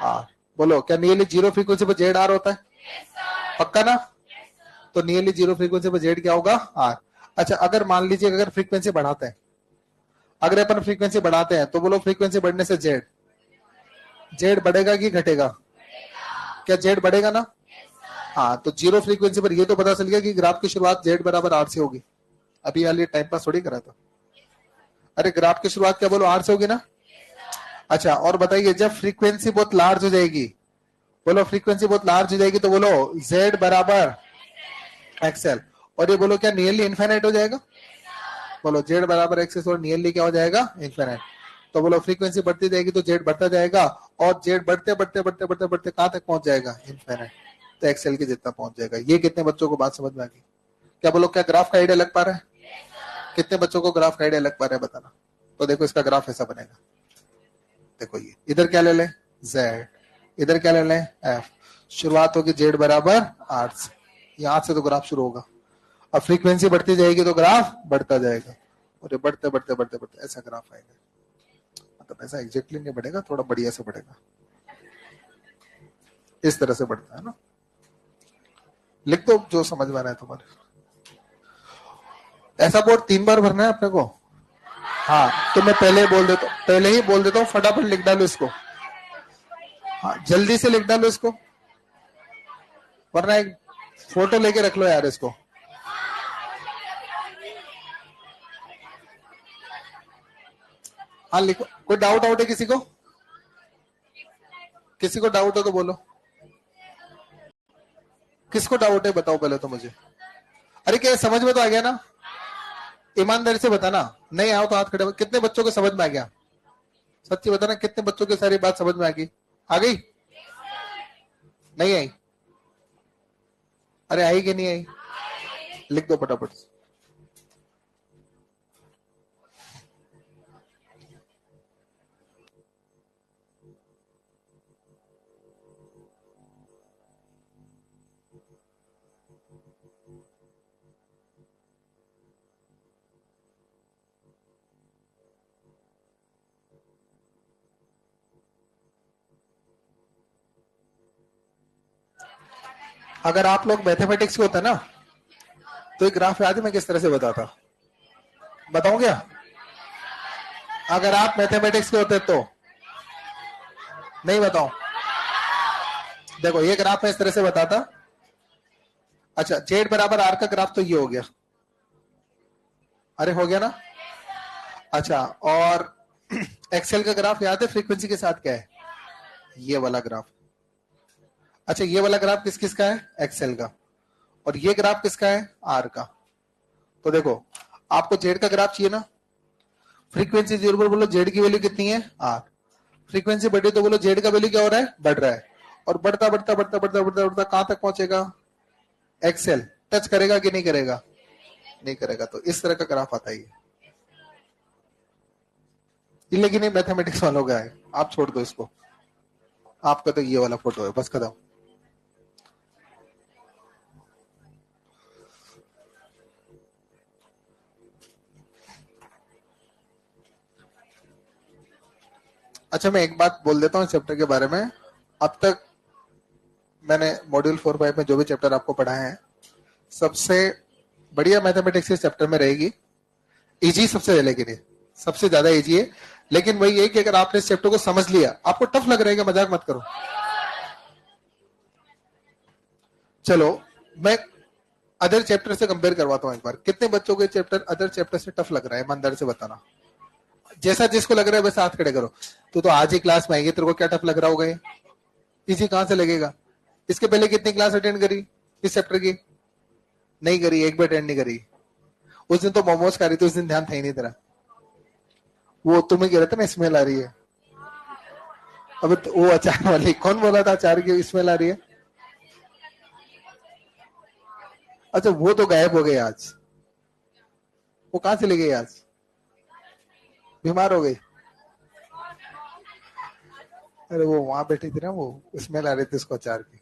आर। बोलो क्या नियरली 0 फ्रीक्वेंसी पर जेड आर होता है, पक्का ना, तो नियरली 0 फ्रीक्वेंसी पर जेड क्या होगा, आर। अच्छा अगर मान लीजिए अगर फ्रीक्वेंसी बढ़ाते हैं, अगर अपन फ्रीक्वेंसी बढ़ाते हैं तो बोलो फ्रीक्वेंसी बढ़ने से जेड, जेड बढ़ेगा कि घटेगा, क्या जेड बढ़ेगा ना, हाँ तो 0 फ्रीक्वेंसी पर ये तो पता चल गया कि ग्राफ की शुरुआत जेड बराबर आर से होगी। अभी वाली टाइम पास थोड़ी करा था, अरे ग्राफ की शुरुआत क्या बोलो आर से होगी ना। अच्छा और बताइए जब फ्रीक्वेंसी बहुत लार्ज हो जाएगी, बोलो फ्रीक्वेंसी बहुत लार्ज हो जाएगी तो बोलो जेड बराबर एक्सएल, और ये बोलो क्या नियरली इनफाइनाइट हो जाएगा, बोलो जेड बराबर एक्सेस और नियरली क्या हो जाएगा, इनफाइनाइट। तो बोलो फ्रीक्वेंसी बढ़ती जाएगी तो जेड बढ़ता जाएगा, और जेड बढ़ते बढ़ते बढ़ते बढ़ते बढ़ते कहां तक पहुंच जाएगा, इनफाइनाइट, तो एक्सेल के जितना पहुंच जाएगा। ये कितने बच्चों को बात समझ में आ गई, क्या बोलो क्या ग्राफ का आइडिया लग पा रहा है, कितने बच्चों को ग्राफ का आइडिया लग पा रहा है बताना। तो देखो इसका ग्राफ ऐसा बनेगा, देखो ये इधर क्या ले लें जेड, इधर क्या ले लें एफ, शुरुआत होगी जेड बराबर आर से, यहां से तो ग्राफ शुरू होगा, अब फ्रीक्वेंसी बढ़ती जाएगी तो ग्राफ बढ़ता जाएगा, और ये बढ़ते बढ़ते बढ़ते बढ़ते ऐसा ग्राफ आएगा, मतलब ऐसा एग्जैक्टली नहीं बढ़ेगा, थोड़ा बढ़िया से बढ़ेगा, इस तरह से बढ़ता है ना। लिख दो जो समझ में आ रहा है तुम्हारे। ऐसा बोर्ड 3 बार भरना है अपने को, हाँ तो मैं पहले बोल देता हूँ, पहले ही बोल देता हूँ, फटाफट लिख डालो इसको, हाँ जल्दी से लिख डालो इसको, वरना एक फोटो लेके रख लो यार इसको। हाँ लिखो, कोई डाउट आउट है किसी को, किसी को डाउट हो तो बोलो, किसको डाउट है बताओ पहले तो मुझे। अरे क्या समझ में तो आ गया ना, ईमानदारी से बताना, नहीं आओ तो हाथ खड़े, कितने बच्चों को समझ में आ गया, सच्ची बताना कितने बच्चों की सारी बात समझ में आ गई, आ गई, नहीं आई, अरे आई कि नहीं आई, लिख दो फटाफट। अगर आप लोग मैथमेटिक्स के होता ना तो एक ग्राफ याद है मैं किस तरह से बताता, बताऊं क्या, अगर आप मैथमेटिक्स के होते तो, नहीं बताऊं, देखो ये ग्राफ मैं इस तरह से बताता। अच्छा जेड बराबर आर का ग्राफ तो ये हो गया, अरे हो गया ना। अच्छा, और एक्सेल का ग्राफ याद है फ्रीक्वेंसी के साथ क्या है? ये वाला ग्राफ। अच्छा, ये वाला ग्राफ किस किस का है? एक्सेल का। और ये ग्राफ किसका है? आर का। तो देखो, आपको जेड का ग्राफ चाहिए ना। फ्रीक्वेंसी जीरो पर बोलो जेड की वैल्यू कितनी है? आर। फ्रीक्वेंसी बढ़ी तो बोलो जेड का वैल्यू क्या हो रहा है? बढ़ रहा है। और बढ़ता बढ़ता बढ़ता बढ़ता बढ़ता बढ़ता कहां तक पहुंचेगा? एक्सेल टच करेगा कि नहीं करेगा? नहीं करेगा। तो इस तरह का ग्राफ आता है ये, लेकिन ये मैथमेटिक्स वालों का है, आप छोड़ दो इसको। आपका तो ये वाला फोटो है, बस खत्म। अच्छा, मैं एक बात बोल देता हूँ चैप्टर के बारे में। अब तक मैंने मॉड्यूल 4-5 में जो भी चैप्टर आपको पढ़ाए हैं, सबसे बढ़िया मैथमेटिक्स इस चैप्टर में रहेगी। इजी सबसे है, लेकिन ये सबसे ज्यादा इजी है। लेकिन वही है कि अगर आपने इस चैप्टर को समझ लिया, आपको टफ लग रहा है, मजाक मत करो। चलो, मैं अदर चैप्टर से कंपेयर करवाता हूँ एक बार। कितने बच्चों के चैप्टर अदर चैप्टर से टफ लग रहा है? ईमानदारी से बताना। जैसा जिसको लग रहा है वैसा हाथ खड़े करो। तो आज ही क्लास में आएगी, तेरे को क्या टफ लग रहा होगा? ये इजी कहां से लगेगा? इसके पहले कितनी क्लास अटेंड करी इस चैप्टर की? नहीं करी, एक भी अटेंड नहीं करी। उस दिन तो मोमोज खा रही थी, उस दिन ध्यान था ही नहीं तेरा। वो तुम्हें कह रहे थे ना स्मेल आ रही है। अब तो वो अचार वाली कौन बोला था अचार की स्मेल आ रही है? अच्छा, वो तो गायब हो गई आज। वो कहां चली गई आज? बीमार हो गई? अरे वो वहां बैठी थी ना, वो स्मेल आ रही थी उसको अचार की।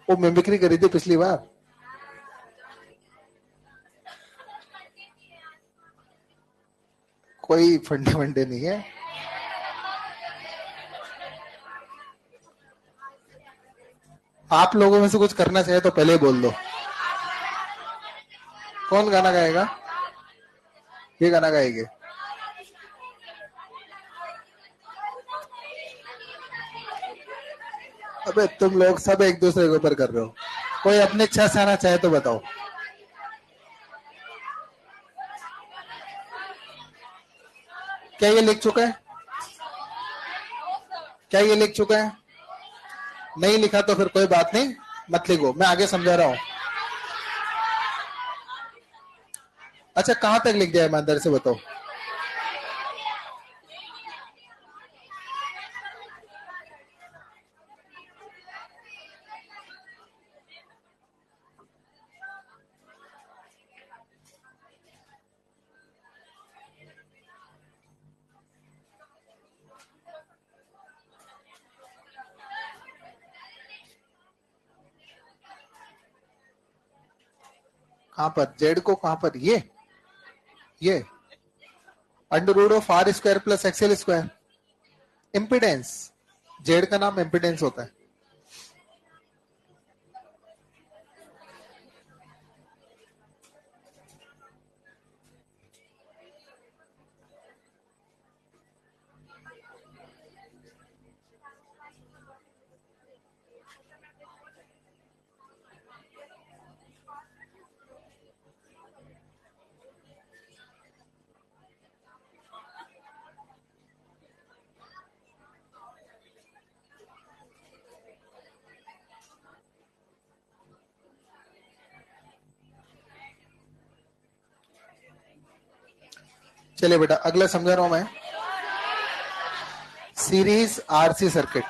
वो मिमिक्री करी थी पिछली बार। कोई फंडे वंडे नहीं है। आप लोगों में से कुछ करना चाहे तो पहले ही बोल दो। कौन गाना गाएगा? ये गाना गाएंगे? अबे तुम लोग सब एक दूसरे के ऊपर कर रहे हो। कोई अपनी इच्छा से आना चाहे तो बताओ। क्या ये लिख चुका है? क्या ये लिख चुका है? नहीं लिखा तो फिर कोई बात नहीं, मत लिखो, मैं आगे समझा रहा हूं। अच्छा, कहां तक लिख दिया ईमानदारी से बताओ। कहां पर? जेड को कहां पर? ये under root of R square plus X L square. Impedance. Z का नाम इम्पिडेंस होता है। चलिए बेटा, अगला समझा रहा हूं मैं। Series RC circuit.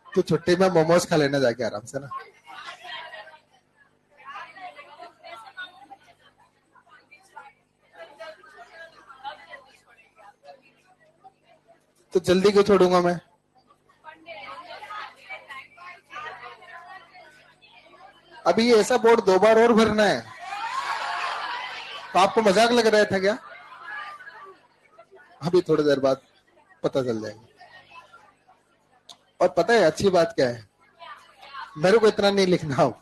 तो छुट्टी में मोमोज खा लेना जाके आराम से ना। तो जल्दी क्यों छोड़ूंगा मैं? अभी ये ऐसा बोर्ड 2 बार और भरना है, तो आपको मजाक लग रहा था क्या? अभी थोड़ी देर बाद पता चल जाएगा। और पता है अच्छी बात क्या है? मेरे को इतना नहीं लिखना हो।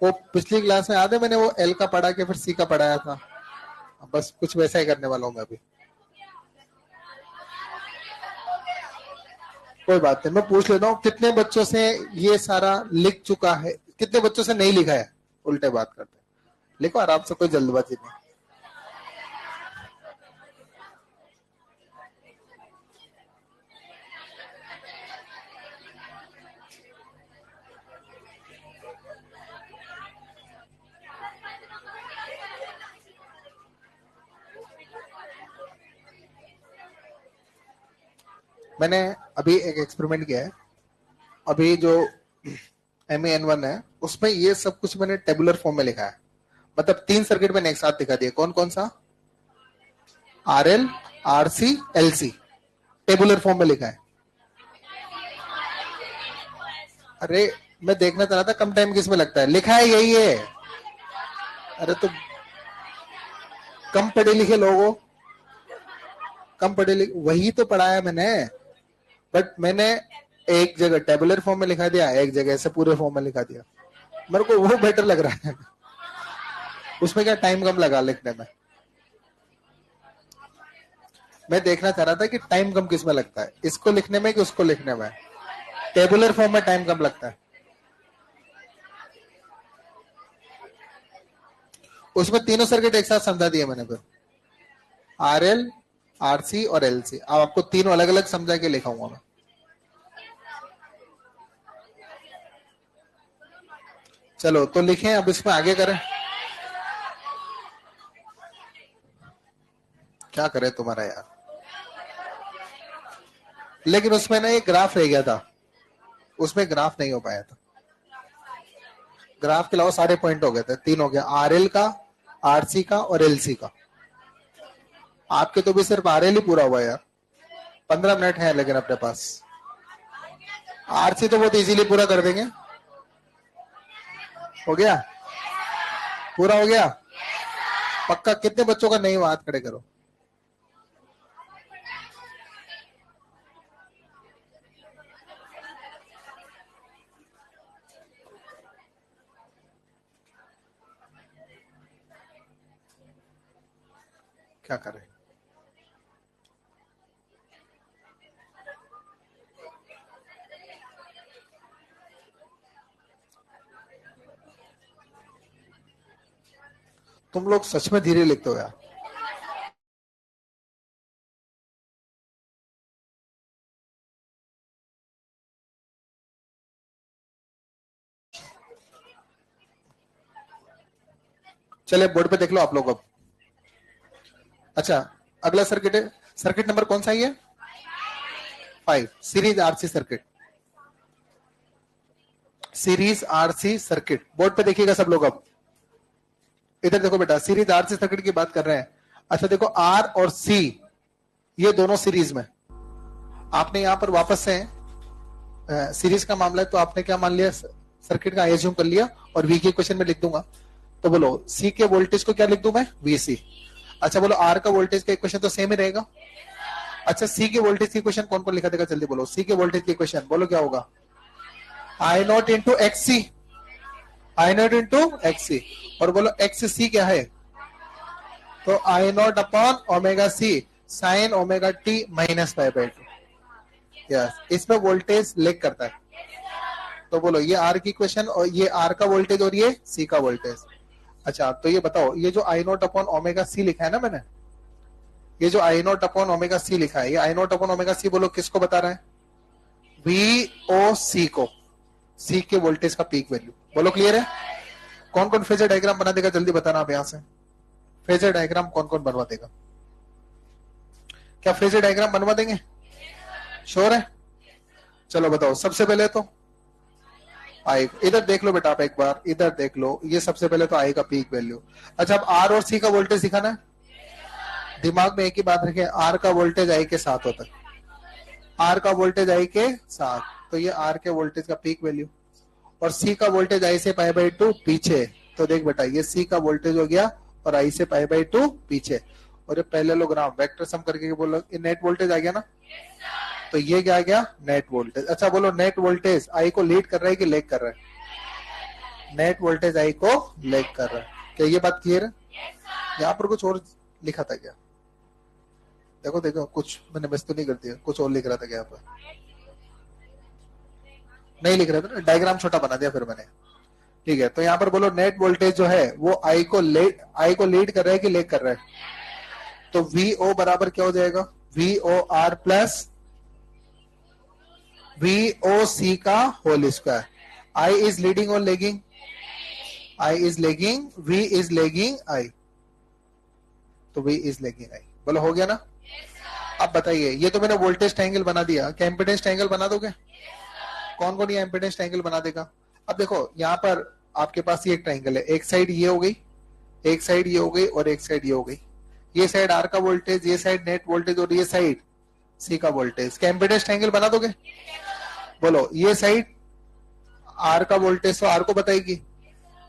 वो पिछली क्लास में याद है मैंने वो एल का पढ़ा के फिर सी का पढ़ाया था, बस कुछ वैसा ही करने वाला हूँ मैं अभी। कोई बात नहीं, मैं पूछ लेता हूँ कितने बच्चों से ये सारा लिख चुका है, कितने बच्चों से नहीं लिखा है। उल्टे बात करते हैं, लिखो आराम से, कोई जल्दबाजी नहीं। मैंने अभी एक एक्सपेरिमेंट किया है, अभी जो MEN1 है उसमें ये सब कुछ मैंने टेबुलर फॉर्म में लिखा है, मतलब 3 सर्किट मैंने एक साथ दिखा दिया। कौन कौन सा? RL, RC, LC tabular form में लिखा है। अरे मैं देखना चाह रहा था कम टाइम किसमें लगता है, लिखा है यही है। अरे तो कम पढ़े लिखे लोगों, कम पढ़े लिखे, वही तो पढ़ाया मैंने, बट मैंने एक जगह टेबुलर फॉर्म में लिखा दिया, एक जगह ऐसे पूरे फॉर्म में लिखा दिया। मेरे को वो बेटर लग रहा है, उसमें क्या टाइम कम लगा लिखने में। मैं देखना चाह रहा था कि टाइम कम किस में लगता है, इसको लिखने में कि उसको लिखने में। टेबुलर फॉर्म में टाइम कम लगता है, उसमें तीनों सर्किट एक साथ समझा दिए मैंने फिर, RL, RC और LC। अब आपको तीनों अलग अलग समझा के लिखाऊंगा मैं। चलो तो लिखें, अब इसमें आगे करें, क्या करें तुम्हारा यार। लेकिन उसमें ना एक ग्राफ रह गया था, उसमें ग्राफ नहीं हो पाया था। ग्राफ के अलावा सारे पॉइंट हो गए थे, 3 हो गया, RL का, RC का और LC का। आपके तो भी सिर्फ RL ही पूरा हुआ यार, 15 मिनट है लेकिन अपने पास। RC तो बहुत इजीली पूरा कर देंगे। हो गया, पूरा हो गया पक्का? कितने बच्चों का नहीं हुआ हाथ खड़े करो। क्या करें, तुम लोग सच में धीरे लिखते हो यार। चले बोर्ड पे देख लो आप लोग अब। अच्छा अगला सर्किट है, सर्किट नंबर कौन सा है ये? 5, series RC circuit. Series RC circuit, board पे देखिएगा सब लोग। अब इधर देखो बेटा, सीरीज RC सर्किट की बात कर रहे हैं। अच्छा देखो R और C ये दोनों सीरीज में, आपने यहां पर वापस से सीरीज का मामला है तो आपने क्या मान लिया, सर्किट का एज्यूम कर लिया और V के इक्वेशन में लिख दूंगा। तो बोलो C के वोल्टेज को क्या लिख दूं मैं? VC। अच्छा बोलो R का वोल्टेज का इक्वेशन तो सेम ही रहेगा। अच्छा C के वोल्टेज की इक्वेशन कौन कौन लिखा देगा, जल्दी बोलो। C के वोल्टेज की इक्वेशन बोलो क्या होगा? I naught into XC, I naught into XC। और बोलो XC क्या है? तो I naught upon omega C sine omega T minus पाई/2। यस, इसमें वोल्टेज लेग करता है। तो बोलो ये R की इक्वेशन और ये R का वोल्टेज और ये C का वोल्टेज। अच्छा तो ये बताओ, ये जो I naught upon omega C लिखा है ना मैंने, ये जो I naught upon omega C लिखा है, ये I naught upon omega C बोलो किसको बता रहा है? VOC को, C के वोल्टेज का पीक वैल्यू। बोलो क्लियर है? कौन कौन फेजर डायग्राम बना देगा, जल्दी बताना आप यहां से। फेजर डायग्राम कौन कौन बनवा देगा? क्या फेजर डायग्राम बनवा देंगे? श्योर है? चलो बताओ, सबसे पहले तो आई, इधर देख लो बेटा आप एक बार, इधर देख लो, ये सबसे पहले तो आई का पीक वैल्यू। अच्छा अब R और C का वोल्टेज दिखाना है, दिमाग में एक ही बात रखें, R का वोल्टेज आई के साथ होता है, R का वोल्टेज आई के साथ, तो ये R के वोल्टेज का पीक वैल्यू। और C का वोल्टेज आई से पाई/2 पीछे, तो देख बेटा ये C का वोल्टेज हो गया और आई से पाई/2 पीछे। और ये पहले लोग ग्राम वेक्टर सम करके बोलो, ये नेट वोल्टेज आ गया ना, तो ये क्या आ गया? Net voltage. अच्छा बोलो नेट वोल्टेज आई को लीड कर रहा है कि लेग कर रहा है? नेट वोल्टेज आई को लैग कर रहा है। क्या ये बात क्लियर है? यहाँ पर कुछ और लिखा था क्या? देखो देखो, कुछ मैंने मिस तो नहीं कर दिया, कुछ और लिख रहा था क्या यहाँ पर? नहीं लिख रहा था ना, डायग्राम छोटा बना दिया फिर मैंने। ठीक है, तो यहाँ पर बोलो नेट वोल्टेज जो है वो आई को लीड कर रहा है कि लेग कर रहा है? तो VO बराबर क्या हो जाएगा? VOR प्लस VOC का whole square. I is leading और lagging? I is lagging, V is lagging I, तो V इज लेगिंग आई। बोलो हो गया ना? अब बताइए, ये तो मैंने वोल्टेज ट्रायंगल बना दिया, क्या इम्पीडेंस ट्रायंगल बना दोगे? कौन कौन ये इम्पीडेंस ट्रायंगल बना देगा? अब देखो यहाँ पर आपके पास ये एक ट्रायंगल है, एक साइड ये हो गई, एक साइड ये हो गई और एक साइड ये हो गई। ये साइड आर का वोल्टेज, ये साइड नेट वोल्टेज और ये साइड सी का वोल्टेज। क्या इम्पीडेंस ट्रायंगल बना दोगे? बोलो, ये साइड आर का वोल्टेज तो आर को बताएगी,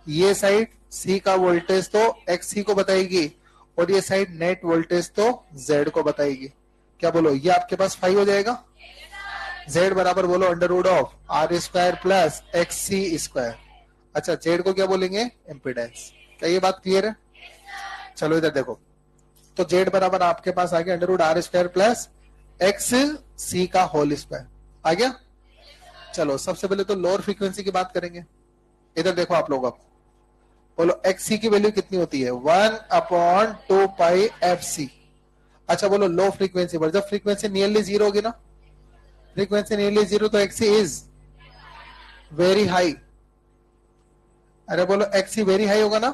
ये साइड सी का वोल्टेज तो एक्स सी को बताएगी, और ये साइड नेट वोल्टेज तो जेड को बताएगी। क्या बोलो, ये आपके पास 5 हो जाएगा। जेड बराबर बोलो under root of R square plus X C square. अच्छा, जेड को क्या बोलेंगे? इम्पीडेंस। क्या ये बात क्लियर है? चलो इधर देखो, तो जेड बराबर आपके पास आ गया under root R square plus X C का होल स्क्वायर। आ गया? चलो सबसे पहले तो लोअर फ्रीक्वेंसी की बात करेंगे। इधर देखो आप लोग, अब बोलो एक्स सी की वैल्यू कितनी होती है? 1/2 पाई एफ सी। अच्छा बोलो, लो फ्रीक्वेंसी पर जब फ्रीक्वेंसी नियरली जीरो होगी ना, फ्रीक्वेंसी नियरली जीरो, तो X C is very high. अरे बोलो, एक्स सी वेरी हाई होगा ना?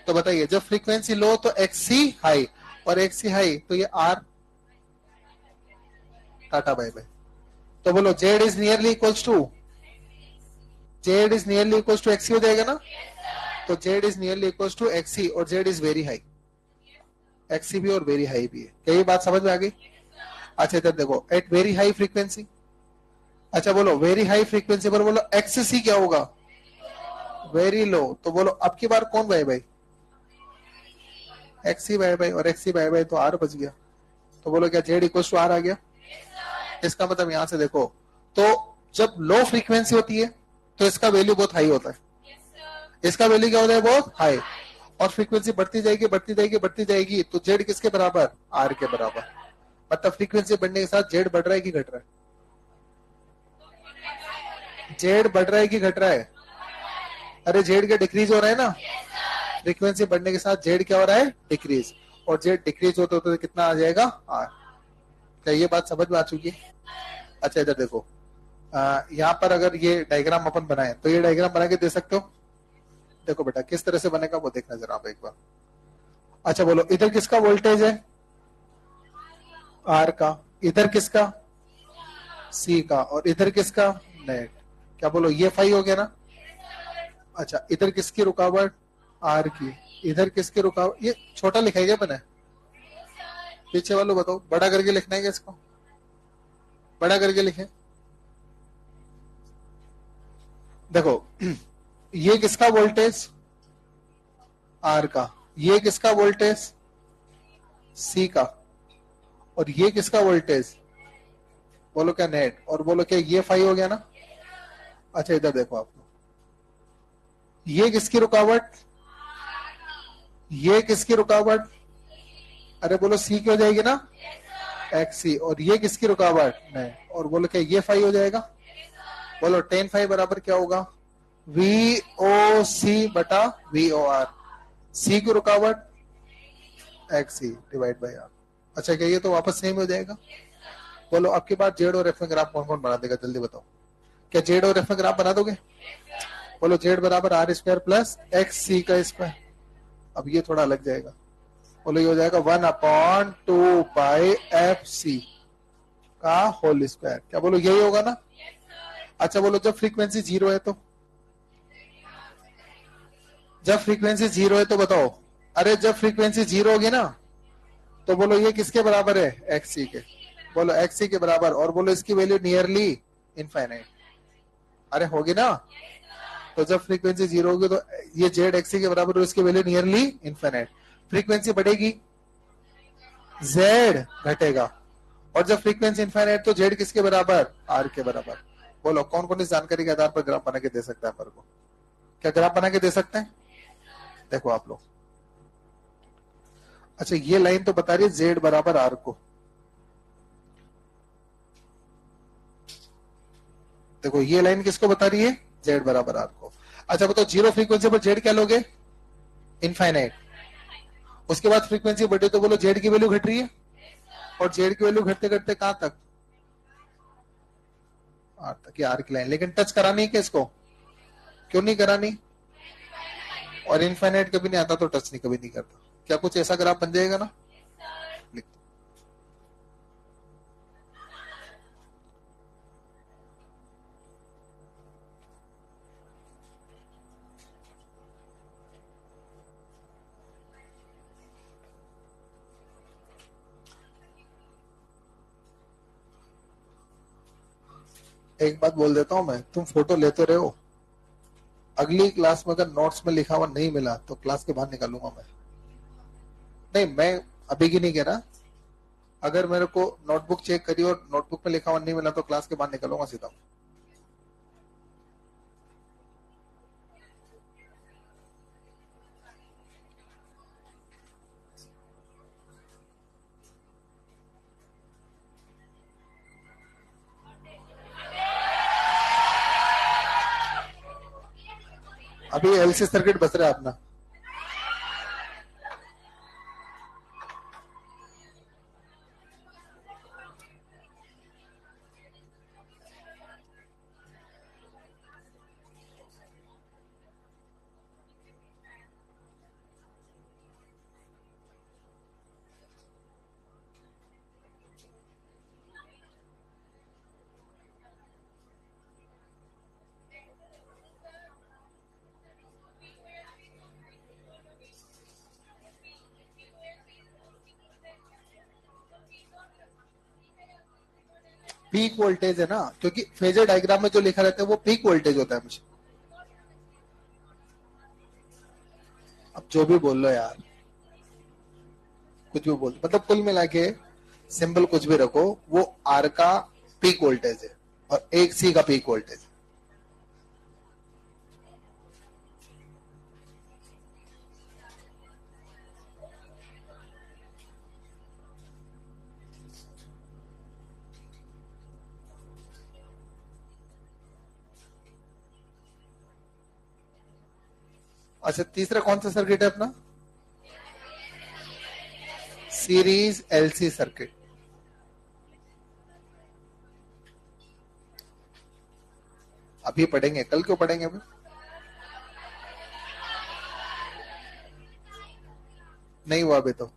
तो बताइए, जब फ्रीक्वेंसी लो तो एक्स सी हाई, और एक्स सी हाई तो ये आर टाटा बाय बाय। तो बोलो, Z is nearly equals to, Z is nearly equals to XC हो जाएगा ना? तो Z is nearly equals to XC, और Z is very high, XC भी और वेरी हाई भी है। क्या ये बात समझ में आ गई? अच्छा इधर देखो, एट वेरी हाई फ्रीक्वेंसी। अच्छा बोलो, वेरी हाई फ्रीक्वेंसी पर बोलो एक्स सी क्या होगा? Very low. तो बोलो अब की बार कौन bye bye? X C bye bye, और एक्सी बाय बाय तो आर बच गया। तो बोलो, क्या जेड इक्वल्स टू आर आ गया? इसका मतलब यहां से देखो, तो जब लो फ्रीक्वेंसी होती है तो इसका वैल्यू बहुत हाई होता है, इसका वैल्यू क्या होता है? बहुत हाई। और फ्रीक्वेंसी बढ़ती जाएगी बढ़ती जाएगी बढ़ती जाएगी, तो जेड किसके बराबर? आर के बराबर। मतलब फ्रीक्वेंसी बढ़ने के साथ जेड बढ़ रहा है कि घट रहा है? जेड बढ़ रहा है कि घट रहा है? अरे जेड का डिक्रीज हो रहा है ना, फ्रीक्वेंसी बढ़ने के साथ जेड क्या हो रहा है? डिक्रीज। और जेड डिक्रीज होते होते कितना आ जाएगा? आर। क्या ये बात समझ में आ चुकी है? अच्छा इधर देखो, यहाँ पर अगर ये डायग्राम अपन बनाए तो ये डायग्राम बना के दे सकते हो? देखो बेटा, किस तरह से बनेगा वो देखना जरा आप एक बार। अच्छा बोलो, इधर किसका वोल्टेज है? आर का। इधर किसका? सी का। और इधर किसका? नेट। क्या बोलो, ये 5 हो गया ना? अच्छा, इधर किसकी रुकावट? आर की। इधर किसकी रुकावट? ये छोटा लिखा है क्या मैंने? पीछे वालों बताओ, बड़ा करके लिखना है क्या इसको? बड़ा करके लिखे। देखो, ये किसका वोल्टेज? आर का। ये किसका वोल्टेज? सी का। और ये किसका वोल्टेज? बोलो क्या? नेट। और बोलो क्या ये 5 हो गया ना? अच्छा इधर देखो आप, ये किसकी रुकावट? ये किसकी रुकावट? अरे बोलो सी की हो जाएगी ना, एक्स सी। और ये किसकी रुकावट? नहीं। और बोलो क्या ये 5 हो जाएगा? बोलो 10 5 बराबर क्या होगा? वी ओ सी बटा वी ओ आर। सी की रुकावट X C divide by R. अच्छा क्या ये तो वापस सेम हो जाएगा? बोलो आपके पास जेड और एफ में ग्राफ कौन कौन बना देगा? जल्दी बताओ, क्या जेड और एफ में ग्राफ बना दोगे? बोलो, जेड बराबर are square plus X C का स्क्वायर। अब ये थोड़ा अलग जाएगा, बोलो ये हो जाएगा 1/2 पाई एफ सी का होल स्क्वायर। क्या बोलो यही होगा ना? अच्छा बोलो, जब फ्रीक्वेंसी जीरो है तो? जब फ्रीक्वेंसी जीरो है तो बताओ। अरे जब फ्रीक्वेंसी जीरो होगी ना, तो बोलो ये किसके बराबर है? एक्स सी के। बोलो एक्स सी के बराबर। और बोलो इसकी वैल्यू नियरली इनफाइनाइट। अरे होगी ना? तो जब फ्रीक्वेंसी जीरो होगी तो ये जेड एक्स सी के बराबर और इसकी वैल्यू नियरली इनफाइनाइट। फ्रीक्वेंसी बढ़ेगी, जेड घटेगा। और जब फ्रीक्वेंसी इनफाइनाइट तो जेड किसके बराबर? आर के बराबर। बोलो कौन कौन इस जानकारी के आधार पर ग्राफ बना के दे सकता है मेरे को? क्या ग्राफ बना के दे सकते हैं? देखो आप लोग, अच्छा ये लाइन तो बता रही है जेड बराबर आर को। देखो ये लाइन किसको बता रही है? जेड बराबर आर को। अच्छा बताओ जीरो फ्रीक्वेंसी पर जेड क्या लोगे? इनफाइनाइट। उसके बाद फ्रीक्वेंसी बढ़े तो बोलो जेड की वैल्यू घट रही है, और जेड की वैल्यू घटते घटते कहां तक? आर तक, ये आर की लाइन। लेकिन टच करानी है क्या इसको? क्यों नहीं करानी? और इनफाइनाइट कभी नहीं आता तो टच नहीं कभी नहीं करता। क्या कुछ ऐसा ग्राफ बन जाएगा ना? लिख दो। एक बात बोल देता हूं मैं, तुम फोटो लेते रहो, अगली क्लास में अगर नोट्स में लिखा हुआ नहीं मिला तो क्लास के बाहर निकालूंगा मैं। नहीं मैं अभी की नहीं कह रहा, अगर मेरे को नोटबुक चेक करी और नोटबुक में लिखा हुआ नहीं मिला तो क्लास के बाहर निकालूंगा सीधा। अभी एलसी सर्किट बच रहा है अपना। पीक वोल्टेज है ना, क्योंकि फेजर डायग्राम में जो लिखा रहता है वो पीक वोल्टेज होता है मुझे। अब जो भी बोल लो यार, कुछ भी बोल, मतलब कुल मिला के सिंबल कुछ भी रखो, वो आर का पीक वोल्टेज है और एक सी का पीक वोल्टेज है। अच्छा तीसरा कौन सा सर्किट है अपना? Series LC circuit. अभी पढ़ेंगे, कल क्यों पढ़ेंगे अभी? नहीं हुआ अभी तो।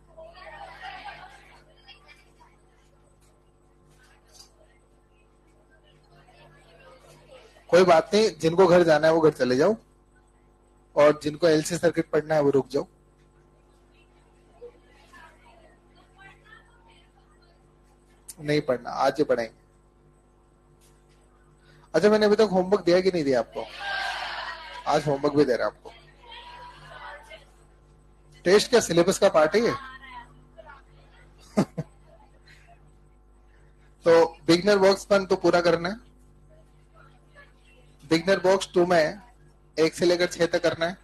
कोई बात नहीं, जिनको घर जाना है वो घर चले जाओ, और जिनको एलसी सर्किट पढ़ना है वो रुक जाओ। नहीं पढ़ना, आज ही पढ़ेंगे। अच्छा मैंने अभी तक होमवर्क दिया कि नहीं दिया आपको? आज होमवर्क भी दे रहा हूं आपको। टेस्ट क्या सिलेबस का पार्ट है ये? तो बिगनर बॉक्स 1 तो पूरा करना है, बिगनर बॉक्स 2 में 1 से लेकर 6 तक करना है।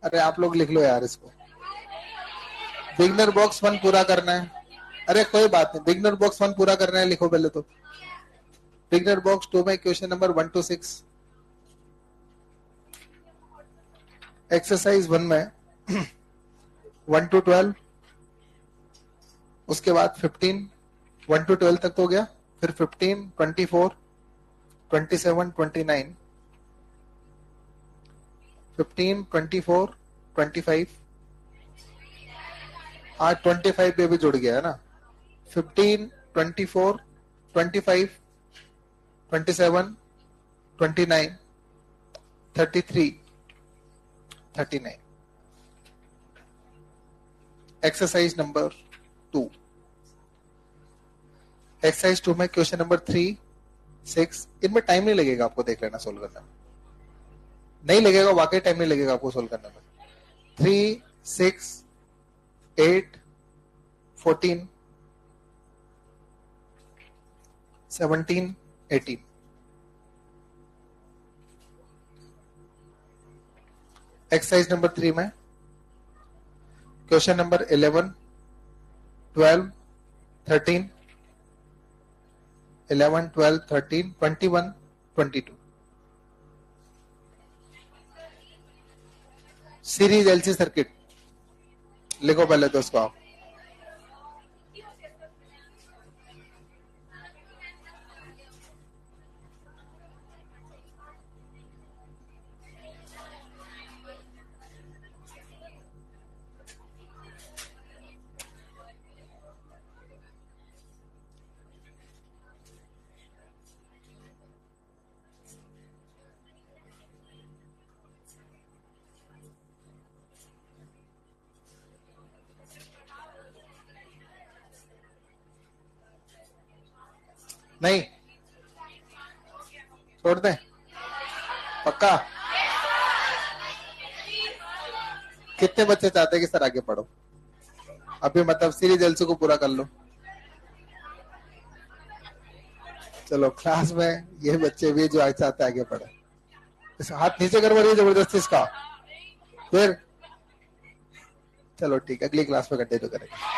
अरे आप लोग लिख लो यार इसको। बिगनर बॉक्स 1 पूरा करना है। अरे कोई बात नहीं, बिगनर बॉक्स 1 पूरा करना है, लिखो पहले तो। बिगनर बॉक्स 2 में क्वेश्चन नंबर 1 to 6, एक्सरसाइज 1 में 1 to 12, उसके बाद 15, 1 to 12 तक तो हो गया, फिर 15, 24, 27, 29, 15, 24, 25, आज 25 पे भी जुड़ गया है ना। 15, 24, 25, 27, 29, 33, 39। एक्सरसाइज नंबर 2, एक्सरसाइज 2 में क्वेश्चन नंबर 3, 6, इनमें टाइम नहीं लगेगा आपको, देख लेना सोल्व करने में। नहीं लगेगा, वाकई टाइम नहीं लगेगा आपको सोल्व करने में। 3, 6, 8, 14, 17, 18. एक्सरसाइज नंबर 3 में question number 11, 12, 13, 11, 12, 13, 21, 22. Series LC circuit लिखो पहले तो उसको आप। नहीं छोड़ दे पक्का। कितने बच्चे चाहते हैं कि सर आगे पढ़ो? अभी मतलब सीरीज एलसी को पूरा कर लो। चलो क्लास में ये बच्चे भी जो चाहते आगे पढ़े, इस हाथ नीचे कर रही है जबरदस्ती इसका। फिर चलो ठीक है, अगली क्लास में कंटिन्यू करेंगे।